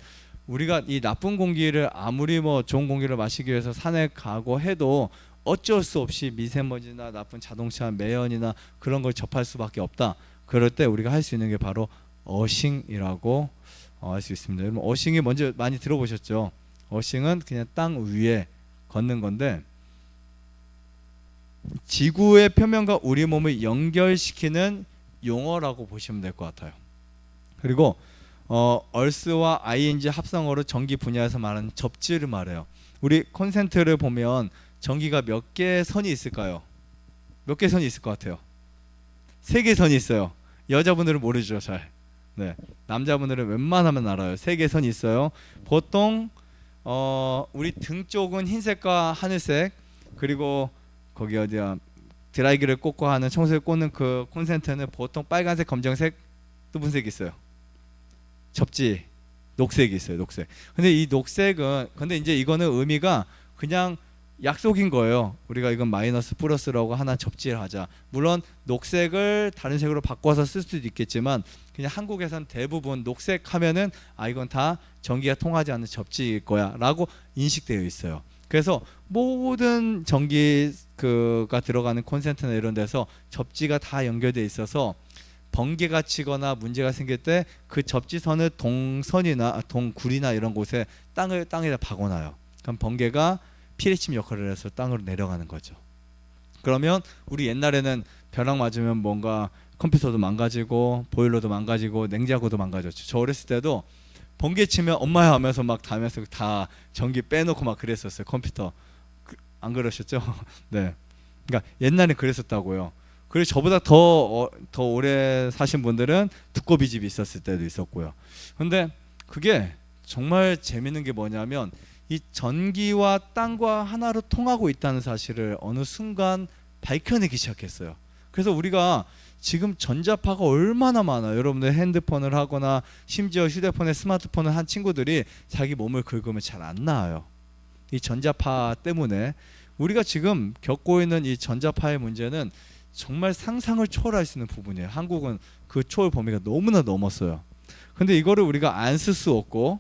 우리가 이 나쁜 공기를 아무리 뭐 좋은 공기를 마시기 위해서 산에 가고 해도 어쩔 수 없이 미세먼지나 나쁜 자동차 매연이나 그런 걸 접할 수밖에 없다. 그럴 때 우리가 할 수 있는 게 바로 어싱이라고 할 수 있습니다. 여러분 어싱이 먼저 많이 들어보셨죠? 어싱은 그냥 땅 위에 걷는 건데 지구의 표면과 우리 몸을 연결시키는 용어라고 보시면 될 것 같아요. 그리고 얼스와 ing 합성어로 전기 분야에서 말하는 접지를 말해요. 우리 콘센트를 보면 전기가 몇 개의 선이 있을까요? 몇 개의 선이 있을 것 같아요? 3개의 선이 있어요. 여자분들은 모르죠 잘. 네, 남자분들은 웬만하면 알아요. 3개의 선이 있어요. 보통 우리 등 쪽은 흰색과 하늘색 그리고 거기 어디야 드라이기를 꽂고 하는 청소기 꽂는 그 콘센트는 보통 빨간색, 검정색, 또 무슨 색이 있어요? 접지 녹색이 있어요. 녹색. 근데 이 녹색은 근데 이제 이거는 의미가 그냥 약속인 거예요. 우리가 이건 마이너스 플러스라고 하나 접지를 하자. 물론 녹색을 다른 색으로 바꿔서 쓸 수도 있겠지만 그냥 한국에선 대부분 녹색 하면은 이건 다 전기가 통하지 않는 접지일 거야 라고 인식되어 있어요. 그래서 모든 전기가 들어가는 콘센트나 이런 데서 접지가 다 연결되어 있어서 번개가 치거나 문제가 생길 때 그 접지선을 동선이나 동굴이나 이런 곳에 땅에다 박아놔요. 그럼 번개가 피뢰침 역할을 해서 땅으로 내려가는 거죠. 그러면 우리 옛날에는 벼락 맞으면 뭔가 컴퓨터도 망가지고 보일러도 망가지고 냉장고도 망가졌죠. 저 어렸을 때도 번개 치면 엄마야 하면서 막 다면서 다 전기 빼놓고 막 그랬었어요. 컴퓨터 안 그러셨죠? 네. 그러니까 옛날에 그랬었다고요. 그리고 저보다 더 오래 사신 분들은 두꺼비 집이 있었을 때도 있었고요. 근데 그게 정말 재밌는 게 뭐냐면 이 전기와 땅과 하나로 통하고 있다는 사실을 어느 순간 밝혀내기 시작했어요. 그래서 우리가 지금 전자파가 얼마나 많아요. 여러분들 핸드폰을 하거나 심지어 휴대폰에 스마트폰을 한 친구들이 자기 몸을 긁으면 잘 안 나아요. 이 전자파 때문에 우리가 지금 겪고 있는 이 전자파의 문제는 정말 상상을 초월할 수 있는 부분이에요. 한국은 그 초월 범위가 너무나 넘었어요. 근데 이거를 우리가 안 쓸 수 없고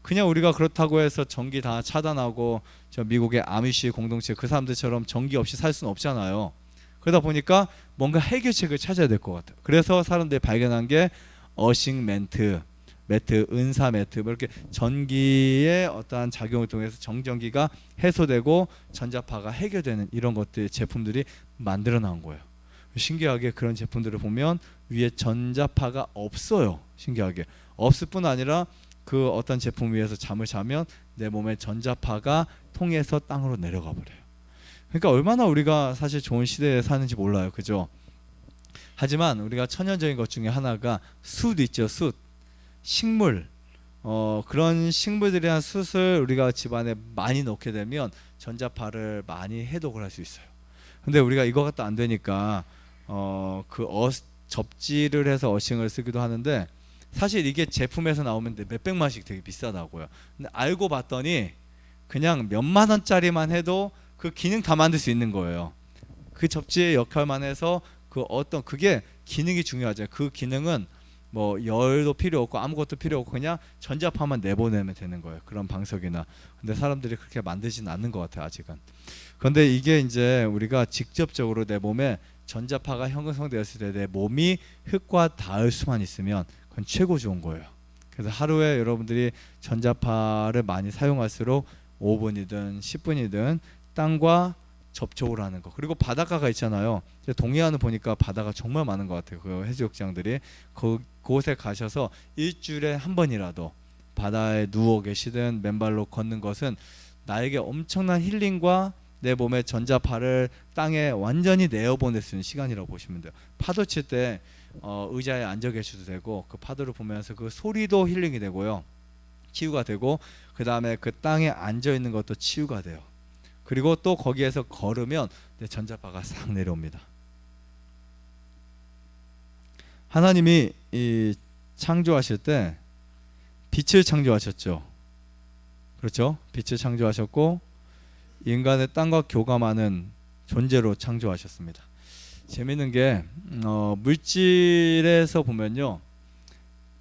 그냥 우리가 그렇다고 해서 전기 다 차단하고 저 미국의 아미시 공동체 그 사람들처럼 전기 없이 살 수는 없잖아요. 그러다 보니까 뭔가 해결책을 찾아야 될 것 같아요. 그래서 사람들이 발견한 게 어싱 매트, 은사 매트, 뭐 이렇게 전기의 어떠한 작용을 통해서 정전기가 해소되고 전자파가 해결되는 이런 것들 제품들이 만들어 나온 거예요. 신기하게 그런 제품들을 보면 위에 전자파가 없어요. 신기하게 없을 뿐 아니라 그 어떤 제품 위에서 잠을 자면 내 몸에 전자파가 통해서 땅으로 내려가 버려요. 그러니까 얼마나 우리가 사실 좋은 시대에 사는지 몰라요. 그죠? 하지만 우리가 천연적인 것 중에 하나가 숯 있죠. 숯. 식물. 그런 식물들에 대한 숯을 우리가 집안에 많이 넣게 되면 전자파를 많이 해독을 할 수 있어요. 근데 우리가 이거 갖다 안 되니까 접지를 해서 어싱을 쓰기도 하는데 사실 이게 제품에서 나오면 몇백만씩 되게 비싸다고요. 근데 알고 봤더니 그냥 몇만 원짜리만 해도 그 기능 다 만들 수 있는 거예요. 그 접지의 역할만 해서 그게 기능이 중요하죠. 그 기능은 뭐 열도 필요 없고 아무것도 필요 없고 그냥 전자파만 내보내면 되는 거예요. 그런 방석이나. 근데 사람들이 그렇게 만들지는 않는 것 같아요. 아직은. 그런데 이게 이제 우리가 직접적으로 내 몸에 전자파가 형성되었을 때 내 몸이 흙과 닿을 수만 있으면 그건 최고 좋은 거예요. 그래서 하루에 여러분들이 전자파를 많이 사용할수록 5분이든 10분이든 땅과 접촉을 하는 거. 그리고 바닷가가 있잖아요. 동해안을 보니까 바다가 정말 많은 것 같아요. 그 해수욕장들이. 그곳에 가셔서 일주일에 한 번이라도 바다에 누워 계시든 맨발로 걷는 것은 나에게 엄청난 힐링과 내 몸의 전자파를 땅에 완전히 내어보낼 수 있는 시간이라고 보시면 돼요. 파도 칠 때 의자에 앉아 계셔도 되고 그 파도를 보면서 그 소리도 힐링이 되고요. 치유가 되고 그 다음에 그 땅에 앉아 있는 것도 치유가 돼요. 그리고 또 거기에서 걸으면 내 전자파가 싹 내려옵니다. 하나님이 이 창조하실 때 빛을 창조하셨죠. 그렇죠? 빛을 창조하셨고 인간의 땅과 교감하는 존재로 창조하셨습니다. 재밌는 게 물질에서 보면요,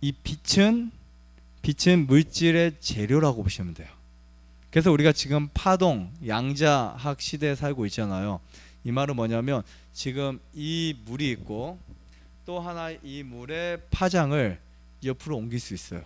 이 빛은 물질의 재료라고 보시면 돼요. 그래서 우리가 지금 파동, 양자학 시대에 살고 있잖아요. 이 말은 뭐냐면 지금 이 물이 있고 또 하나 이 물의 파장을 옆으로 옮길 수 있어요.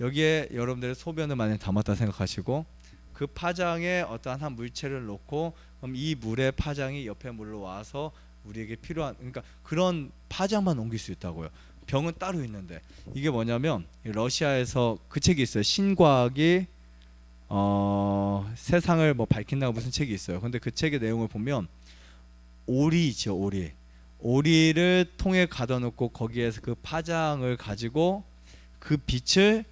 여기에 여러분들의 소변을 많이 담았다 생각하시고 그 파장에 어떠한 한 물체를 놓고 그럼 이 물의 파장이 옆에 물로 와서 우리에게 필요한, 그러니까 그런 파장만 옮길 수 있다고요. 병은 따로 있는데 이게 뭐냐면 러시아에서 그 책이 있어요. 신과학이 세상을 뭐 밝힌다고 무슨 책이 있어요. 근데 그 책의 내용을 보면 오리죠, 오리를 통에 가둬놓고 거기에서 그 파장을 가지고 그 빛을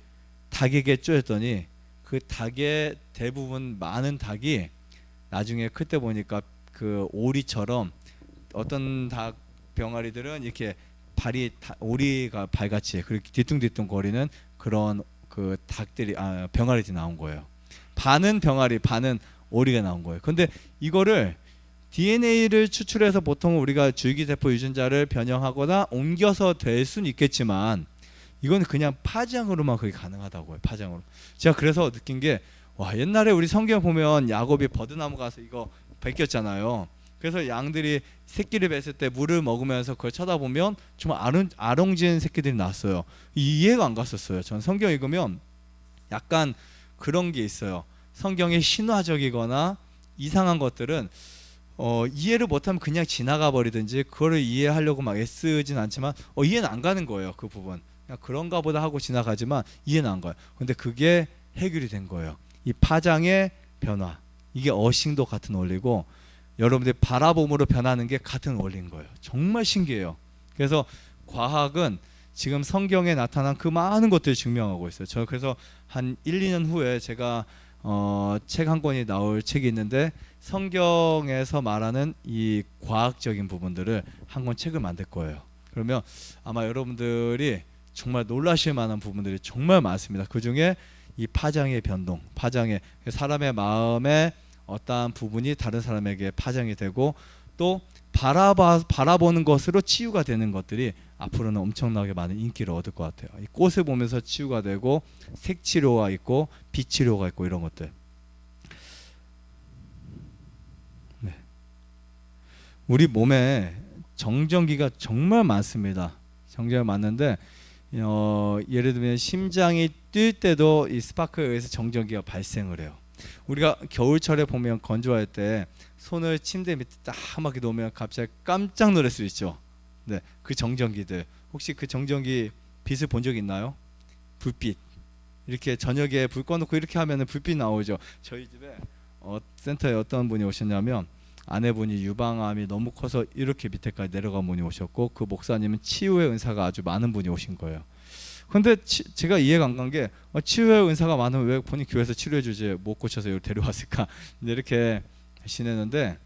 닭에게 쪼였더니 그 닭의 대부분 많은 닭이 나중에 클 때 보니까 그 오리처럼 어떤 닭 병아리들은 이렇게 발이 오리가 발같이 그렇게 뒤뚱뒤뚱 거리는 그런 그 닭들이 병아리들이 나온 거예요. 반은 병아리, 반은 오리가 나온 거예요. 근데 이거를 DNA를 추출해서 보통 우리가 줄기세포 유전자를 변형하거나 옮겨서 될 수는 있겠지만 이건 그냥 파장으로만 그게 가능하다고요. 파장으로. 제가 그래서 느낀 게 와, 옛날에 우리 성경 보면 야곱이 버드나무 가서 이거 베꼈잖아요. 그래서 양들이 새끼를 뱄을 때 물을 먹으면서 그걸 쳐다보면 정말 아롱진 새끼들이 났어요. 이해가 안 갔었어요. 전 성경 읽으면 약간 그런 게 있어요. 성경이 신화적이거나 이상한 것들은 이해를 못하면 그냥 지나가 버리든지 그거를 이해하려고 막 애쓰진 않지만 이해는 안 가는 거예요. 그 부분 그냥 그런가 보다 하고 지나가지만 이해는 안 가요. 근데 그게 해결이 된 거예요. 이 파장의 변화, 이게 어싱도 같은 원리고 여러분들이 바라봄으로 변하는 게 같은 원리인 거예요. 정말 신기해요. 그래서 과학은 지금 성경에 나타난 그 많은 것들을 증명하고 있어요. 저 그래서 한 1, 2년 후에 제가 책 한 권이 나올 책이 있는데 성경에서 말하는 이 과학적인 부분들을 한 권 책을 만들 거예요. 그러면 아마 여러분들이 정말 놀라실 만한 부분들이 정말 많습니다. 그 중에 이 파장의 변동, 파장의 사람의 마음에 어떠한 부분이 다른 사람에게 파장이 되고 또 바라보는 것으로 치유가 되는 것들이 앞으로는 엄청나게 많은 인기를 얻을 것 같아요. 이 꽃을 보면서 치유가 되고 색치료가 있고 빛치료가 있고 이런 것들. 네. 우리 몸에 정전기가 정말 많습니다. 정전기 많은데 예를 들면 심장이 뛸 때도 이 스파크에 의해서 정전기가 발생을 해요. 우리가 겨울철에 보면 건조할 때 손을 침대 밑에 딱 막 놓으면 갑자기 깜짝 놀랄 수 있죠. 네, 그 정전기들 혹시 그 정전기 빛을 본 적 있나요? 불빛 이렇게 저녁에 불 꺼놓고 이렇게 하면은 불빛 나오죠. 저희 집에 센터에 어떤 분이 오셨냐면 아내분이 유방암이 너무 커서 이렇게 밑에까지 내려간 분이 오셨고 그 목사님은 치유의 은사가 아주 많은 분이 오신 거예요. 근데 제가 이해가 안 간 게 치유의 은사가 많으면 왜 본인 교회에서 치료해 주지 못 고쳐서 여기 데려왔을까 이렇게 지내는데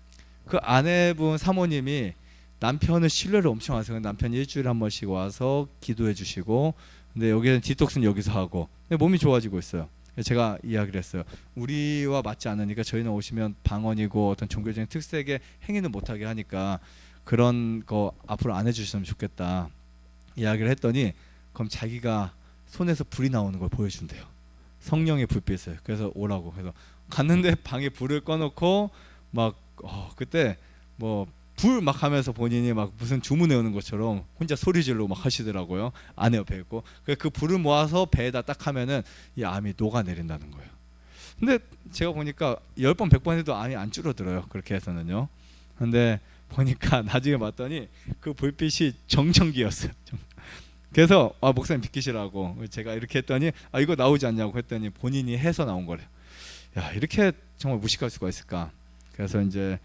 그 아내분 사모님이 남편을 신뢰를 엄청 하세요. 남편이 일주일에 한 번씩 와서 기도해 주시고 근데 여기는 디톡스는 여기서 하고 근데 몸이 좋아지고 있어요. 제가 이야기를 했어요. 우리와 맞지 않으니까 저희는 오시면 방언이고 어떤 종교적인 특색의 행위는 못하게 하니까 그런 거 앞으로 안 해주셨으면 좋겠다 이야기를 했더니 그럼 자기가 손에서 불이 나오는 걸 보여준대요. 성령의 불빛을. 그래서 오라고. 그래서 갔는데 방에 불을 꺼놓고 막 그때 뭐 불 막 하면서 본인이 막 무슨 주문 외우는 것처럼 혼자 소리 지르고 막 하시더라고요. 아내 옆에 있고 그 불을 모아서 배에다 딱 하면은 이 암이 녹아내린다는 거예요. 근데 제가 보니까 10번 100번 해도 암이 안 줄어들어요. 그렇게 해서는요. 근데 보니까 나중에 봤더니 그 불빛이 정전기였어요. 그래서 목사님 비키시라고 제가 이렇게 했더니 이거 나오지 않냐고 했더니 본인이 해서 나온 거래요. 야, 이렇게 정말 무식할 수가 있을까. 그래서 이제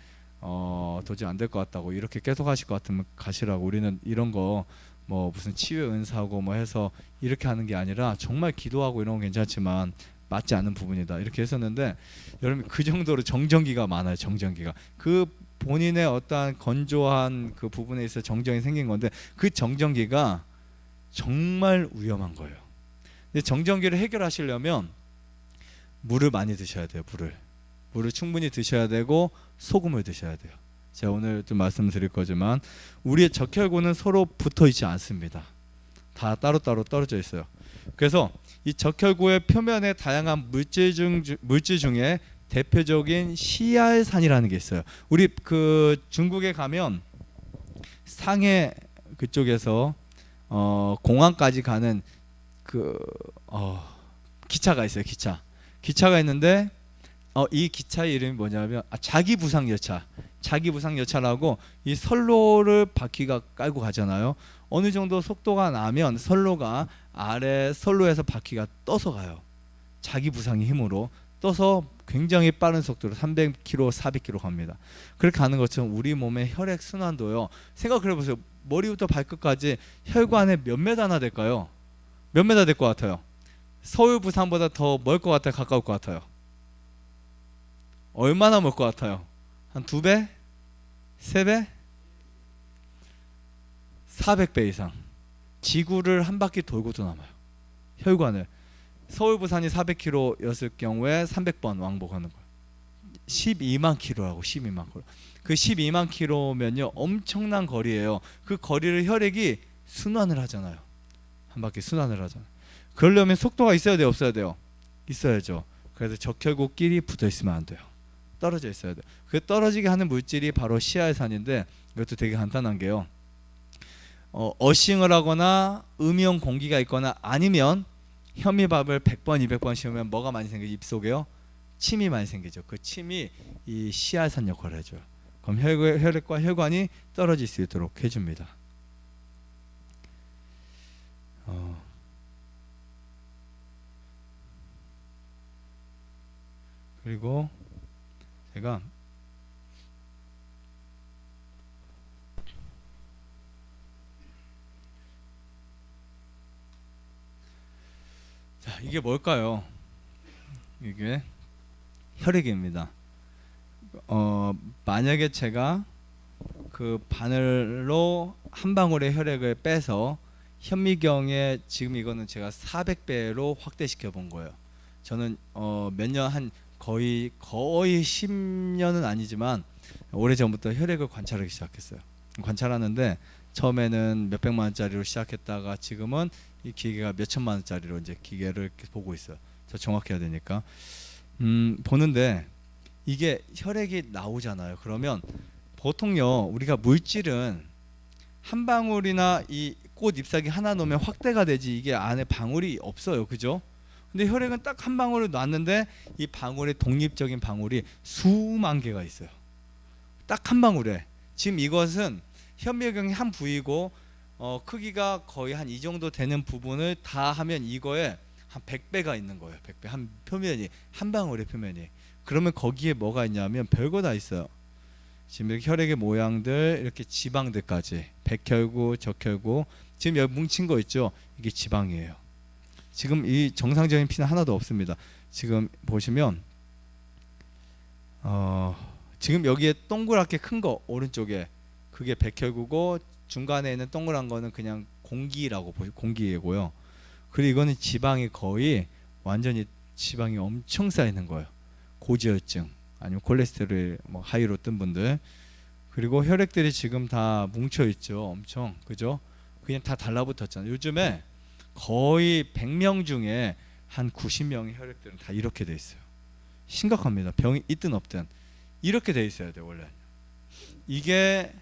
도저히 안 될 것 같다고 이렇게 계속 하실 것 같으면 가시라고. 우리는 이런 거 뭐 무슨 치유 은사하고 뭐 해서 이렇게 하는 게 아니라 정말 기도하고 이런 건 괜찮지만 맞지 않는 부분이다 이렇게 했었는데 여러분 그 정도로 정전기가 많아요. 정전기가 그 본인의 어떠한 건조한 그 부분에 있어 정전이 생긴 건데 그 정전기가 정말 위험한 거예요. 근데 정전기를 해결하시려면 물을 많이 드셔야 돼요. 물을 충분히 드셔야 되고 소금을 드셔야 돼요. 제가 오늘 좀 말씀드릴 거지만 우리의 적혈구는 서로 붙어 있지 않습니다. 다 따로따로 떨어져 있어요. 그래서 이 적혈구의 표면에 다양한 물질 중에 대표적인 시알산이라는 게 있어요. 우리 그 중국에 가면 상해 그쪽에서 공항까지 가는 기차가 있어요. 기차가 있는데 이 기차의 이름이 뭐냐면 자기부상열차라고 이 선로를 바퀴가 깔고 가잖아요. 어느 정도 속도가 나면 선로가 아래 선로에서 바퀴가 떠서 가요. 자기부상의 힘으로 떠서 굉장히 빠른 속도로 300km, 400km 갑니다. 그렇게 가는 것처럼 우리 몸의 혈액 순환도요. 생각을 해보세요. 머리부터 발끝까지 혈관에 몇 메다나 될까요? 몇 메다 될 것 같아요? 서울, 부산보다 더 멀 것 같아요? 가까울 것 같아요? 얼마나 멀 것 같아요? 한 2배? 3배? 400배 이상. 지구를 한 바퀴 돌고도 남아요. 혈관을. 서울, 부산이 400km였을 경우에 300번 왕복하는 거예요. 12만 킬로라고. 12만 킬로. 그 12만 킬로면요 엄청난 거리예요. 그 거리를 혈액이 순환을 하잖아요. 한 바퀴 순환을 하잖아요. 그러려면 속도가 있어야 돼요, 없어야 돼요? 있어야죠. 그래서 적혈구끼리 붙어 있으면 안 돼요. 떨어져 있어야 돼요. 그 떨어지게 하는 물질이 바로 시알산인데 이것도 되게 간단한 게요. 어싱을 하거나 음이온 공기가 있거나 아니면 현미밥을 100번, 200번 씌우면 뭐가 많이 생기죠? 입속에요? 침이 많이 생기죠. 그 침이 이 시알산 역할을 해줘요. 그럼 혈액과 혈관이 떨어질 수 있도록 해줍니다. 그리고 제가 이게 뭘까요? 이게 혈액입니다. 만약에 제가 그 바늘로 한 방울의 혈액을 빼서 현미경에 지금 이거는 제가 400배로 확대시켜 본 거예요. 저는 몇 년 한 거의 10년은 아니지만 오래전부터 혈액을 관찰하기 시작했어요. 관찰하는데 처음에는 몇백만 원짜리로 시작했다가 지금은 이 기계가 몇천만 원짜리로 이제 기계를 이렇게 보고 있어요. 더 정확해야 되니까 보는데 이게 혈액이 나오잖아요. 그러면 보통요 우리가 물질은 한 방울이나 이 꽃 잎사귀 하나 놓으면 확대가 되지 이게 안에 방울이 없어요. 그죠? 근데 혈액은 딱 한 방울을 놨는데 이 방울의 독립적인 방울이 수만 개가 있어요. 딱 한 방울에. 지금 이것은 현미경의 한 부위고 크기가 거의 한 이 정도 되는 부분을 다 하면 이거에 한 100배가 있는 거예요. 100배. 한 표면이 한 방울의 표면이. 그러면 거기에 뭐가 있냐면 별거 다 있어요. 지금 이렇게 혈액의 모양들 이렇게 지방들까지 백혈구, 적혈구 지금 여기 뭉친 거 있죠? 이게 지방이에요. 지금 이 정상적인 피는 하나도 없습니다. 지금 보시면 지금 여기에 동그랗게 큰 거 오른쪽에 그게 백혈구고 중간에 있는 동그란 거는 그냥 공기라고 보시 공기이고요. 그리고 이거는 지방이 거의 완전히 지방이 엄청 쌓여 있는 거예요. 고지혈증 아니면 콜레스테롤 뭐 하이로 뜬 분들 그리고 혈액들이 지금 다 뭉쳐 있죠. 엄청 그죠? 그냥 다 달라붙었잖아요. 요즘에 거의 100명 중에 한 90명의 혈액들은 다 이렇게 돼 있어요. 심각합니다. 병이 있든 없든 이렇게 돼 있어야 돼요. 원래 이게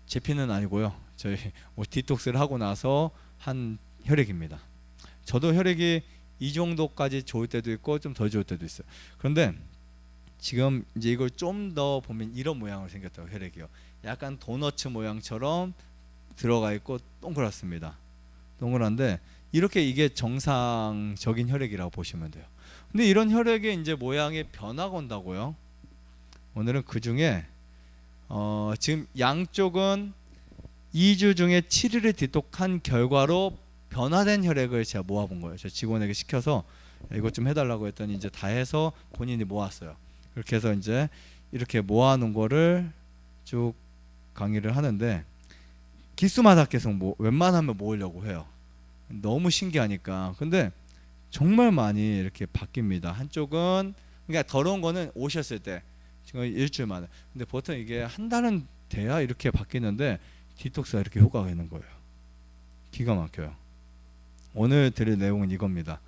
제 피는 아니고요. 저희 뭐 디톡스를 하고 나서 한 혈액입니다. 저도 혈액이 이 정도까지 좋을 때도 있고 좀 더 좋을 때도 있어요. 그런데 지금 이제 이걸 좀 더 보면 이런 모양으로 생겼다고 혈액이요. 약간 도너츠 모양처럼 들어가 있고 동그랗습니다. 동그란데 이렇게 이게 정상적인 혈액이라고 보시면 돼요. 근데 이런 혈액의 이제 모양의 변화가 온다고요. 오늘은 그 중에 지금 양쪽은 2주 중에 7일을 디톡한 결과로 변화된 혈액을 제가 모아본 거예요. 제 직원에게 시켜서 이것 좀 해달라고 했더니 이제 다 해서 본인이 모았어요. 그렇게 해서 이제 이렇게 모아놓은 거를 쭉 강의를 하는데 기수마다 계속 웬만하면 모으려고 해요. 너무 신기하니까. 근데 정말 많이 이렇게 바뀝니다. 한쪽은 그러니까 더러운 거는 오셨을 때 지금 일주일 만에. 근데 보통 이게 한 달은 돼야 이렇게 바뀌는데 디톡스가 이렇게 효과가 있는 거예요. 기가 막혀요. 오늘 드릴 내용은 이겁니다.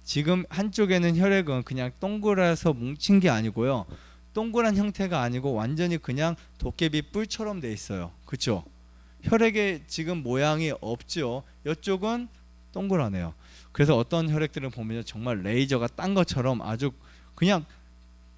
지금 한쪽에는 혈액은 그냥 동그라서 뭉친 게 아니고요. 동그란 형태가 아니고 완전히 그냥 도깨비 뿔처럼 돼 있어요. 그렇죠? 혈액에 지금 모양이 없죠. 이쪽은 동그라네요. 그래서 어떤 혈액들을 보면 정말 레이저가 딴 것처럼 아주 그냥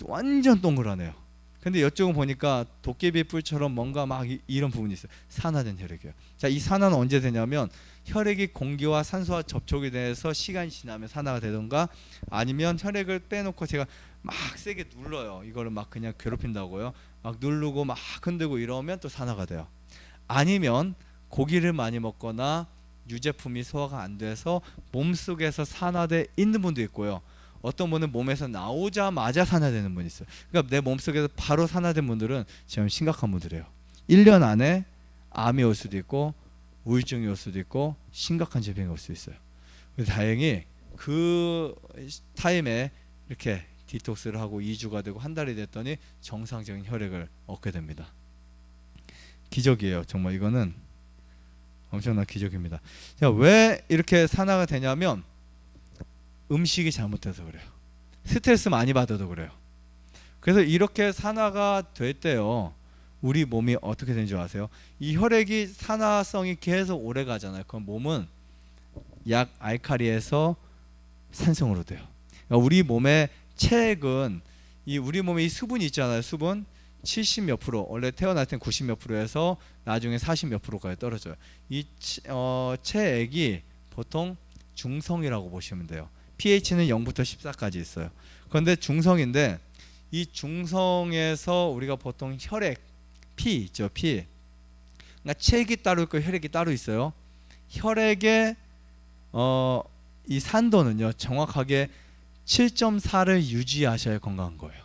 완전 동그라네요. 근데 이쪽은 보니까 도깨비 뿔처럼 뭔가 막 이런 부분이 있어요. 산화된 혈액이에요. 자, 이 산화는 언제 되냐면 혈액이 공기와 산소와 접촉이 돼서 시간이 지나면 산화가 되던가 아니면 혈액을 빼놓고 제가 막 세게 눌러요. 이거를 막 그냥 괴롭힌다고요. 막 누르고 막 흔들고 이러면 또 산화가 돼요. 아니면 고기를 많이 먹거나 유제품이 소화가 안 돼서 몸속에서 산화돼 있는 분도 있고요. 어떤 분은 몸에서 나오자마자 산화되는 분이 있어요. 그러니까 내 몸속에서 바로 산화된 분들은 지금 심각한 분들이에요. 1년 안에 암이 올 수도 있고 우울증이 올 수도 있고 심각한 질병이 올 수 있어요. 그래서 다행히 그 타임에 이렇게 디톡스를 하고 2주가 되고 한 달이 됐더니 정상적인 혈액을 얻게 됩니다. 기적이에요. 정말 이거는 엄청난 기적입니다. 자, 왜 이렇게 산화가 되냐면 음식이 잘못돼서 그래요. 스트레스 많이 받아도 그래요. 그래서 이렇게 산화가 될 때요. 우리 몸이 어떻게 되는 줄 아세요? 이 혈액이 산화성이 계속 오래 가잖아요. 그럼 몸은 약 알칼리에서 산성으로 돼요. 그러니까 우리 몸의 체액은 우리 몸에 이 수분이 있잖아요. 수분 70 몇 프로, 원래 태어날 땐 90 몇 프로에서 나중에 40 몇 프로까지 떨어져요. 이 체액이 보통 중성이라고 보시면 돼요. pH는 0부터 14까지 있어요. 그런데 중성인데 이 중성에서 우리가 보통 혈액, 피 있죠, 피. 그러니까 체액이 따로 있고 혈액이 따로 있어요. 혈액의 이 산도는요 정확하게 7.4를 유지하셔야 건강한 거예요.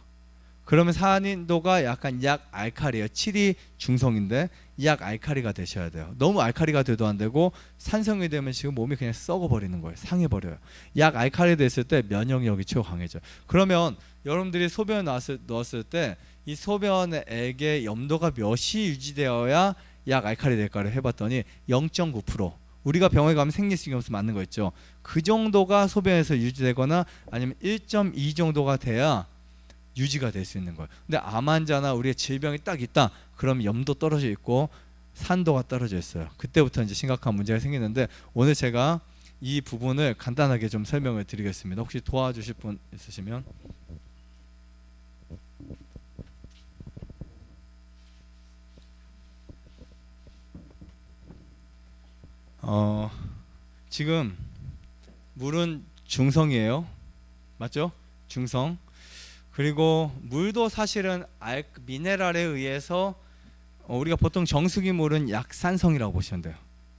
그러면 산도가 약간 약 알칼리예요. 7이 중성인데 약 알칼리가 되셔야 돼요. 너무 알칼리가 돼도 안 되고 산성이 되면 지금 몸이 그냥 썩어버리는 거예요. 상해버려요. 약 알칼리 됐을 때 면역력이 최고 강해져요. 그러면 여러분들이 소변을 넣었을 때 이 소변액의 염도가 몇이 유지되어야 약 알칼리 될까를 해봤더니 0.9%. 우리가 병원에 가면 생리식염수 맞는 거 있죠. 그 정도가 소변에서 유지되거나 아니면 1.2 정도가 돼야 유지가 될 수 있는 거예요. 근데 암 환자나 우리의 질병이 딱 있다. 그럼 염도 떨어져 있고 산도가 떨어져 있어요. 그때부터 이제 심각한 문제가 생기는데 오늘 제가 이 부분을 간단하게 좀 설명을 드리겠습니다. 혹시 도와주실 분 있으시면. 지금 물은 중성이에요. 맞죠? 중성. 그리고 물도 사실은 미네랄에 의해서 우리가 보통 정수기 물은 약산성이라고 보시면 돼요.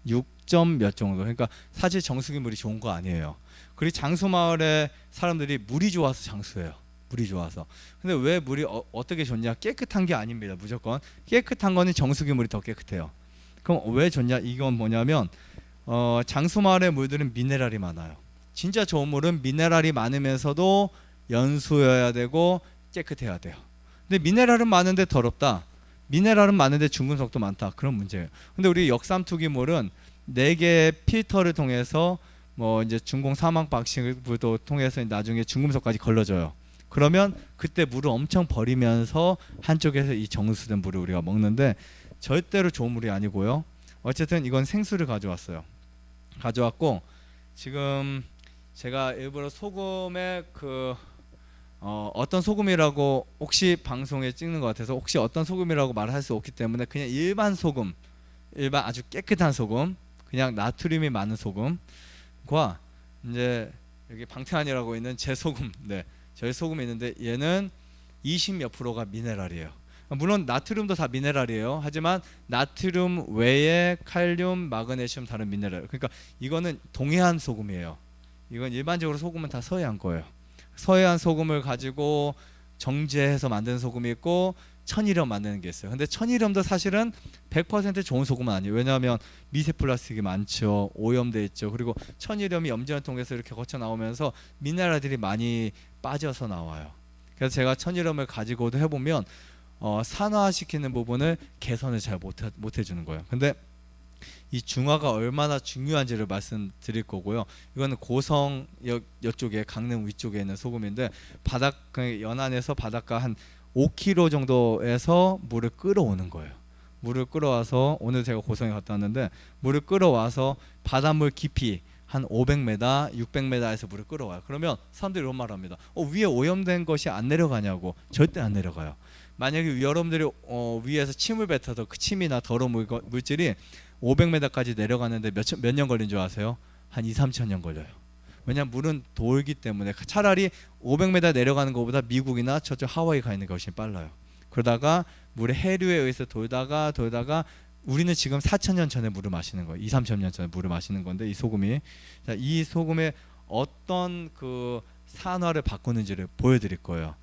6점 몇 정도. 그러니까 사실 정수기 물이 좋은 거 아니에요. 그리고 장수마을에 사람들이 물이 좋아서 장수해요. 물이 좋아서. 근데 왜 물이 어떻게 좋냐? 깨끗한 게 아닙니다. 무조건 깨끗한 거는 정수기 물이 더 깨끗해요. 그럼 왜 좋냐? 이건 뭐냐면 장수마을의 물들은 미네랄이 많아요. 진짜 좋은 물은 미네랄이 많으면서도 연수여야 되고 깨끗해야 돼요. 근데 미네랄은 많은데 더럽다. 미네랄은 많은데 중금속도 많다. 그런 문제예요. 근데 우리 역삼투기물은 4개의 필터를 통해서 뭐 이제 중공 사망 방식도 통해서 나중에 중금속까지 걸러져요. 그러면 그때 물을 엄청 버리면서 한쪽에서 이 정수된 물을 우리가 먹는데 절대로 좋은 물이 아니고요. 어쨌든 이건 생수를 가져왔고 지금 제가 일부러 소금에 어떤 소금이라고 혹시 방송에 찍는 것 같아서 혹시 어떤 소금이라고 말할 수 없기 때문에 그냥 일반 소금, 일반 아주 깨끗한 소금, 그냥 나트륨이 많은 소금과 이제 여기 방태환이라고 있는 제 소금, 네, 저희 소금이 있는데 얘는 20몇 프로가 미네랄이에요. 물론 나트륨도 다 미네랄이에요. 하지만 나트륨 외에 칼륨, 마그네슘 다른 미네랄. 그러니까 이거는 동해안 소금이에요. 이건 일반적으로 소금은 다 서해안 거예요. 서해안 소금을 가지고 정제해서 만드는 소금이 있고 천일염 만드는 게 있어요. 근데 천일염도 사실은 100% 좋은 소금은 아니에요. 왜냐하면 미세 플라스틱이 많죠. 오염돼 있죠. 그리고 천일염이 염전을 통해서 이렇게 거쳐 나오면서 미네랄들이 많이 빠져서 나와요. 그래서 제가 천일염을 가지고도 해보면 산화시키는 부분을 개선을 잘 못 해주는 거예요. 근데 이 중화가 얼마나 중요한지를 말씀드릴 거고요. 이거는 고성 이쪽에 강릉 위쪽에 있는 소금인데 연안에서 바닷가 한 5km 정도에서 물을 끌어오는 거예요. 물을 끌어와서 오늘 제가 고성에 갔다 왔는데 물을 끌어와서 바닷물 깊이 한 500m, 600m에서 물을 끌어와요. 그러면 사람들이 이런 말을 합니다. 위에 오염된 것이 안 내려가냐고. 절대 안 내려가요. 만약에 여러분들이 위에서 침을 뱉어서 그 침이나 더러운 물질이 500m까지 내려가는데 몇 년 걸린 줄 아세요? 한 2, 3천 년 걸려요. 왜냐하면 물은 돌기 때문에 차라리 500m 내려가는 것보다 미국이나 저쪽 하와이 가 있는 게 훨씬 빨라요. 그러다가 물의 해류에 의해서 돌다가 우리는 지금 4,000년 전에 물을 마시는 거예요. 2, 3,000년 전에 물을 마시는 건데 이 소금이 이 소금에 어떤 그 산화를 바꾸는지를 보여드릴 거예요.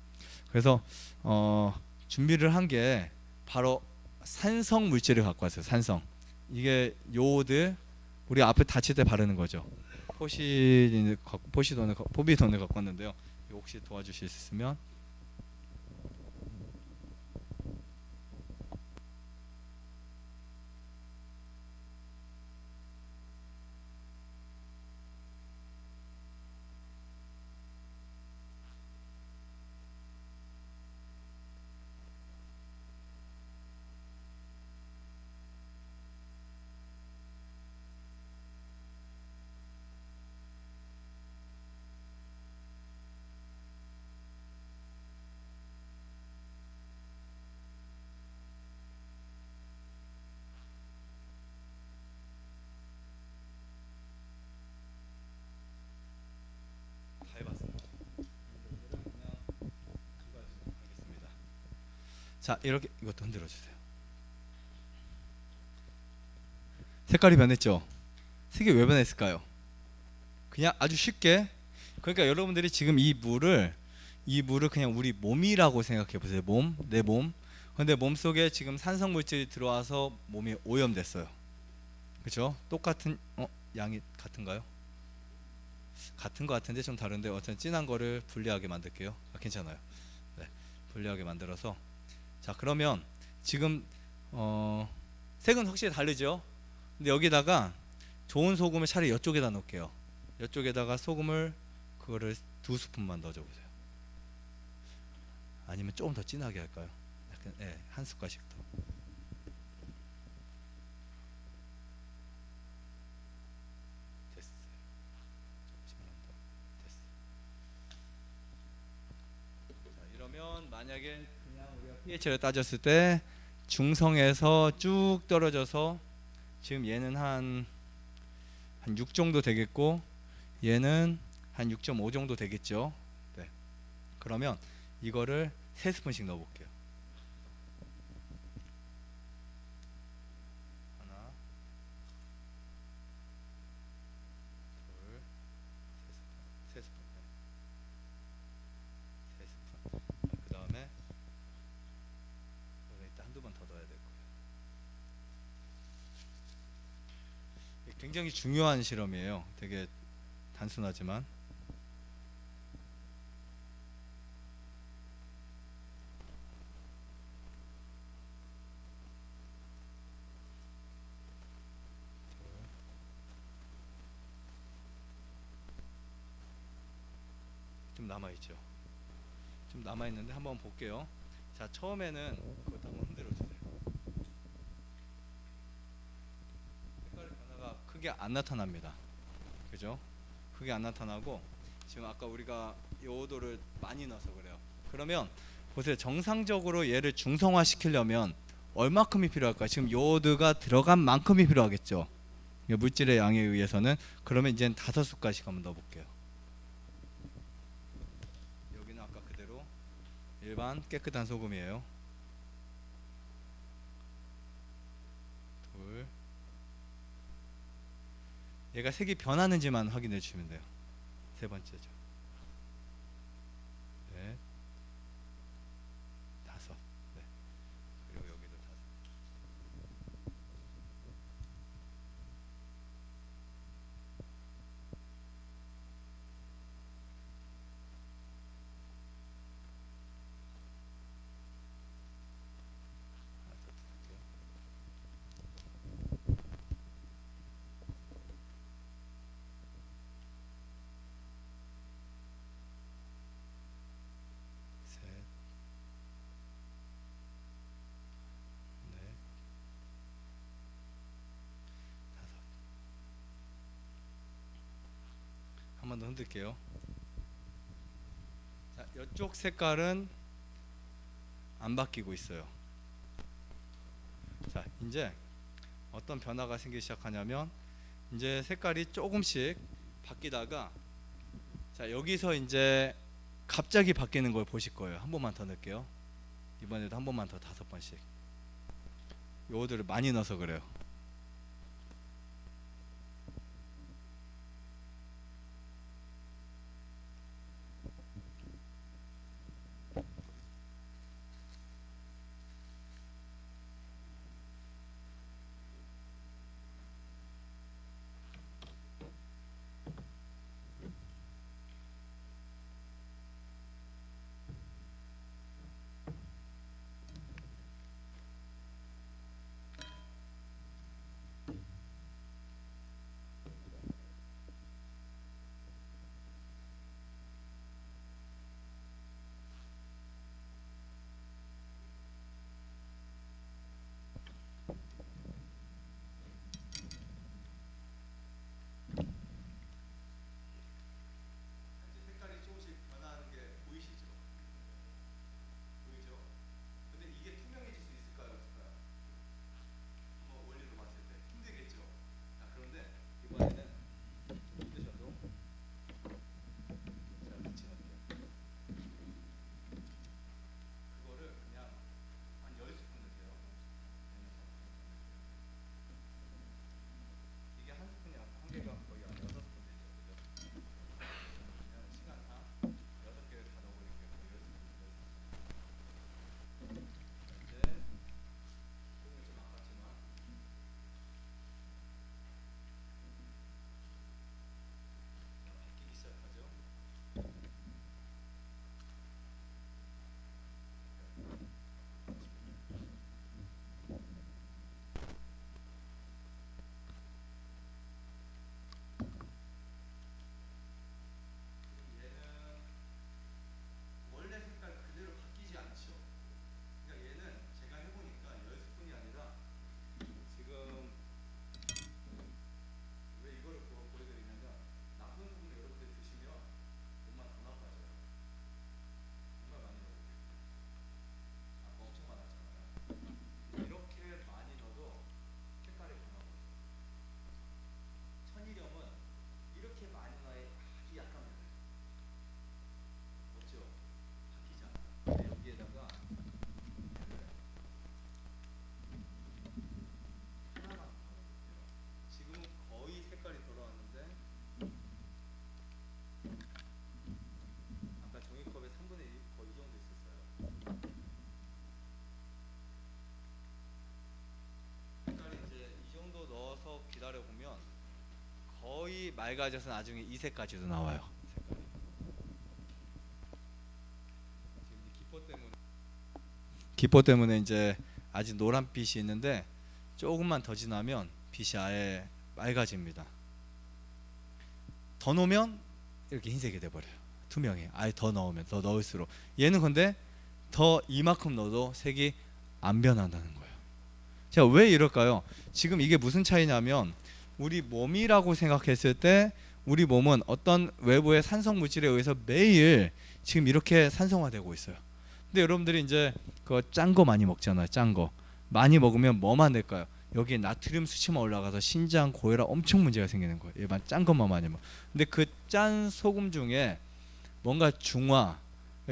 그래서 준비를 한 게 바로 산성 물질을 갖고 왔어요. 산성. 이게 요오드 우리 앞에 다칠 때 바르는 거죠. 포비돈을 갖고 왔는데요. 혹시 도와주실 수 있으면. 자, 이렇게 이것도 흔들어 주세요. 색깔이 변했죠? 색이 왜 변했을까요? 그냥 아주 쉽게. 그러니까 여러분들이 지금 이 물을 그냥 우리 몸이라고 생각해 보세요. 내 몸. 근데 몸 속에 지금 산성 물질이 들어와서 몸이 오염됐어요. 그렇죠? 똑같은 양이 같은가요? 같은 것 같은데 좀 다른데 어떤 진한 거를 분리하게 만들게요. 괜찮아요. 네, 분리하게 만들어서 자 그러면 지금 색은 확실히 다르죠. 근데 여기다가 좋은 소금을 차라리 이쪽에다 넣을게요. 이쪽에다가 소금을 그거를 2스푼만 넣어줘보세요. 아니면 조금 더 진하게 할까요? 약간 한 숟갈씩 더. 만약에 그냥 우리가 pH를 따졌을 때 중성에서 쭉 떨어져서 지금 얘는 한 6 정도 되겠고 얘는 한 6.5 정도 되겠죠. 네. 그러면 이거를 3스푼씩 넣어 볼게요. 하나, 둘, 세 스푼, 세 스푼. 그 다음에 일단 한두 번 더 넣어야 될 거예요. 굉장히 중요한 실험이에요. 되게 단순하지만. 좀 남아있죠. 좀 남아있는데 한번 볼게요. 자, 처음에는 그것도 한번 흔들어 주세요. 색깔의 변화가 크게 안 나타납니다. 그죠? 크게 안 나타나고 지금 아까 우리가 요오도를 많이 넣어서 그래요. 그러면 보세요. 정상적으로 얘를 중성화 시키려면 얼마큼이 필요할까요? 지금 요오드가 들어간 만큼이 필요하겠죠. 물질의 양에 의해서는. 그러면 이제는 5숟갈씩 한번 넣어볼게요. 여기는 아까 그대로 일반 깨끗한 소금이에요. 둘. 얘가 색이 변하는지만 확인해 주시면 돼요. 세 번째죠. 넷, 다섯. 네. 그리고 여기도 다섯. 하나 더 드릴게요. 셋, 넷, 다섯. 한 번 더 흔들게요. 자, 이쪽 색깔은 안 바뀌고 있어요. 자, 이제 어떤 변화가 생기기 시작하냐면 이제 색깔이 조금씩 바뀌다가 자, 여기서 이제 갑자기 바뀌는 걸 보실 거예요. 한 번만 더 넣을게요. 이번에도 한 번만 더 5번씩. 요거들을 많이 넣어서 그래요. 맑아져서 나중에 이 색까지도 나와요. 기포 때문에 이제 아직 노란빛이 있는데 조금만 더 지나면 빛이 아예 맑아집니다. 더 넣으면 이렇게 흰색이 돼버려요. 투명해. 아예 더 넣으면 더 넣을수록. 얘는 근데 더 이만큼 넣어도 색이 안 변한다는 거예요. 자, 왜 이럴까요? 지금 이게 무슨 차이냐면 우리 몸이라고 생각했을 때 우리 몸은 어떤 외부의 산성 물질에 의해서 매일 지금 이렇게 산성화되고 있어요. 근데 여러분들이 이제 그 짠 거 많이 먹잖아요. 짠 거 많이 먹으면 뭐만 될까요? 여기에 나트륨 수치만 올라가서 신장 고혈압 엄청 문제가 생기는 거예요. 일반 짠 것만 많이 먹. 근데 그 짠 소금 중에 뭔가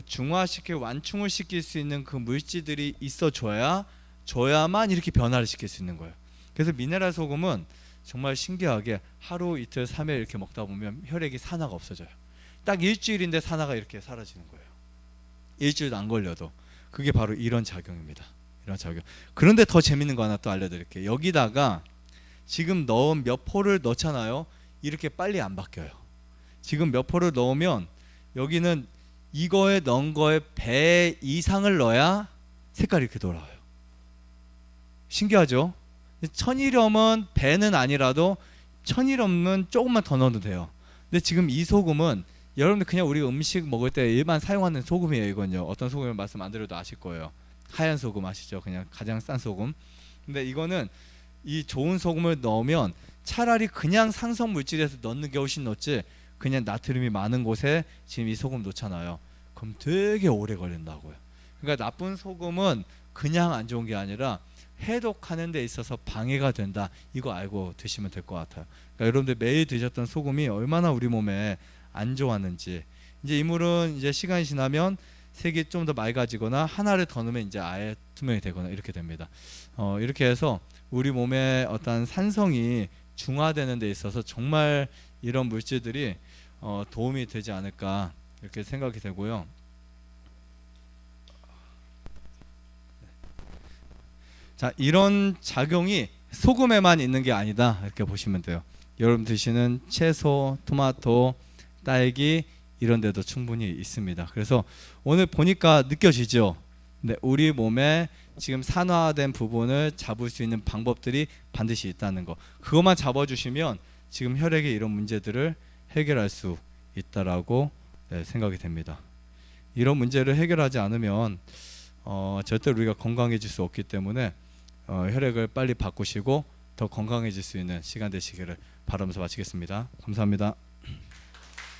중화시켜 완충을 시킬 수 있는 그 물질들이 줘야만 이렇게 변화를 시킬 수 있는 거예요. 그래서 미네랄 소금은 정말 신기하게 하루 이틀 3일 이렇게 먹다 보면 혈액이 산화가 없어져요. 딱 일주일인데 산화가 이렇게 사라지는 거예요. 일주일도 안 걸려도. 그게 바로 이런 작용입니다. 이런 작용. 그런데 더 재밌는 거 하나 또 알려드릴게요. 여기다가 지금 넣은 몇 포를 넣잖아요. 이렇게 빨리 안 바뀌어요. 지금 몇 포를 넣으면 여기는 이거에 넣은 거에 배 이상을 넣어야 색깔이 이렇게 돌아와요. 신기하죠? 천일염은 배는 아니라도 천일염은 조금만 더 넣어도 돼요. 근데 지금 이 소금은 여러분들 그냥 우리가 음식 먹을 때 일반 사용하는 소금이에요. 이건요. 어떤 소금을 말씀 안 드려도 아실 거예요. 하얀 소금 아시죠? 그냥 가장 싼 소금. 근데 이거는 이 좋은 소금을 넣으면 차라리 그냥 산성 물질에서 넣는 게 훨씬 낫지 그냥 나트륨이 많은 곳에 지금 이 소금 넣잖아요. 그럼 되게 오래 걸린다고요. 그러니까 나쁜 소금은 그냥 안 좋은 게 아니라 해독하는 데 있어서 방해가 된다. 이거 알고 드시면 될 것 같아요. 그러니까 여러분들 매일 드셨던 소금이 얼마나 우리 몸에 안 좋았는지. 이제 이 물은 이제 시간이 지나면 색이 좀 더 맑아지거나 하나를 더 넣으면 이제 아예 투명이 되거나 이렇게 됩니다. 이렇게 해서 우리 몸의 어떤 산성이 중화되는 데 있어서 정말 이런 물질들이 도움이 되지 않을까 이렇게 생각이 되고요. 자, 이런 작용이 소금에만 있는 게 아니다 이렇게 보시면 돼요. 여러분 드시는 채소, 토마토, 딸기 이런 데도 충분히 있습니다. 그래서 오늘 보니까 느껴지죠? 네, 우리 몸에 지금 산화된 부분을 잡을 수 있는 방법들이 반드시 있다는 거. 그것만 잡아주시면 지금 혈액의 이런 문제들을 해결할 수 있다라고 생각이 됩니다. 이런 문제를 해결하지 않으면 절대로 우리가 건강해질 수 없기 때문에 혈액을 빨리 바꾸시고 더 건강해질 수 있는 시간 되시기를 바라면서 마치겠습니다. 감사합니다.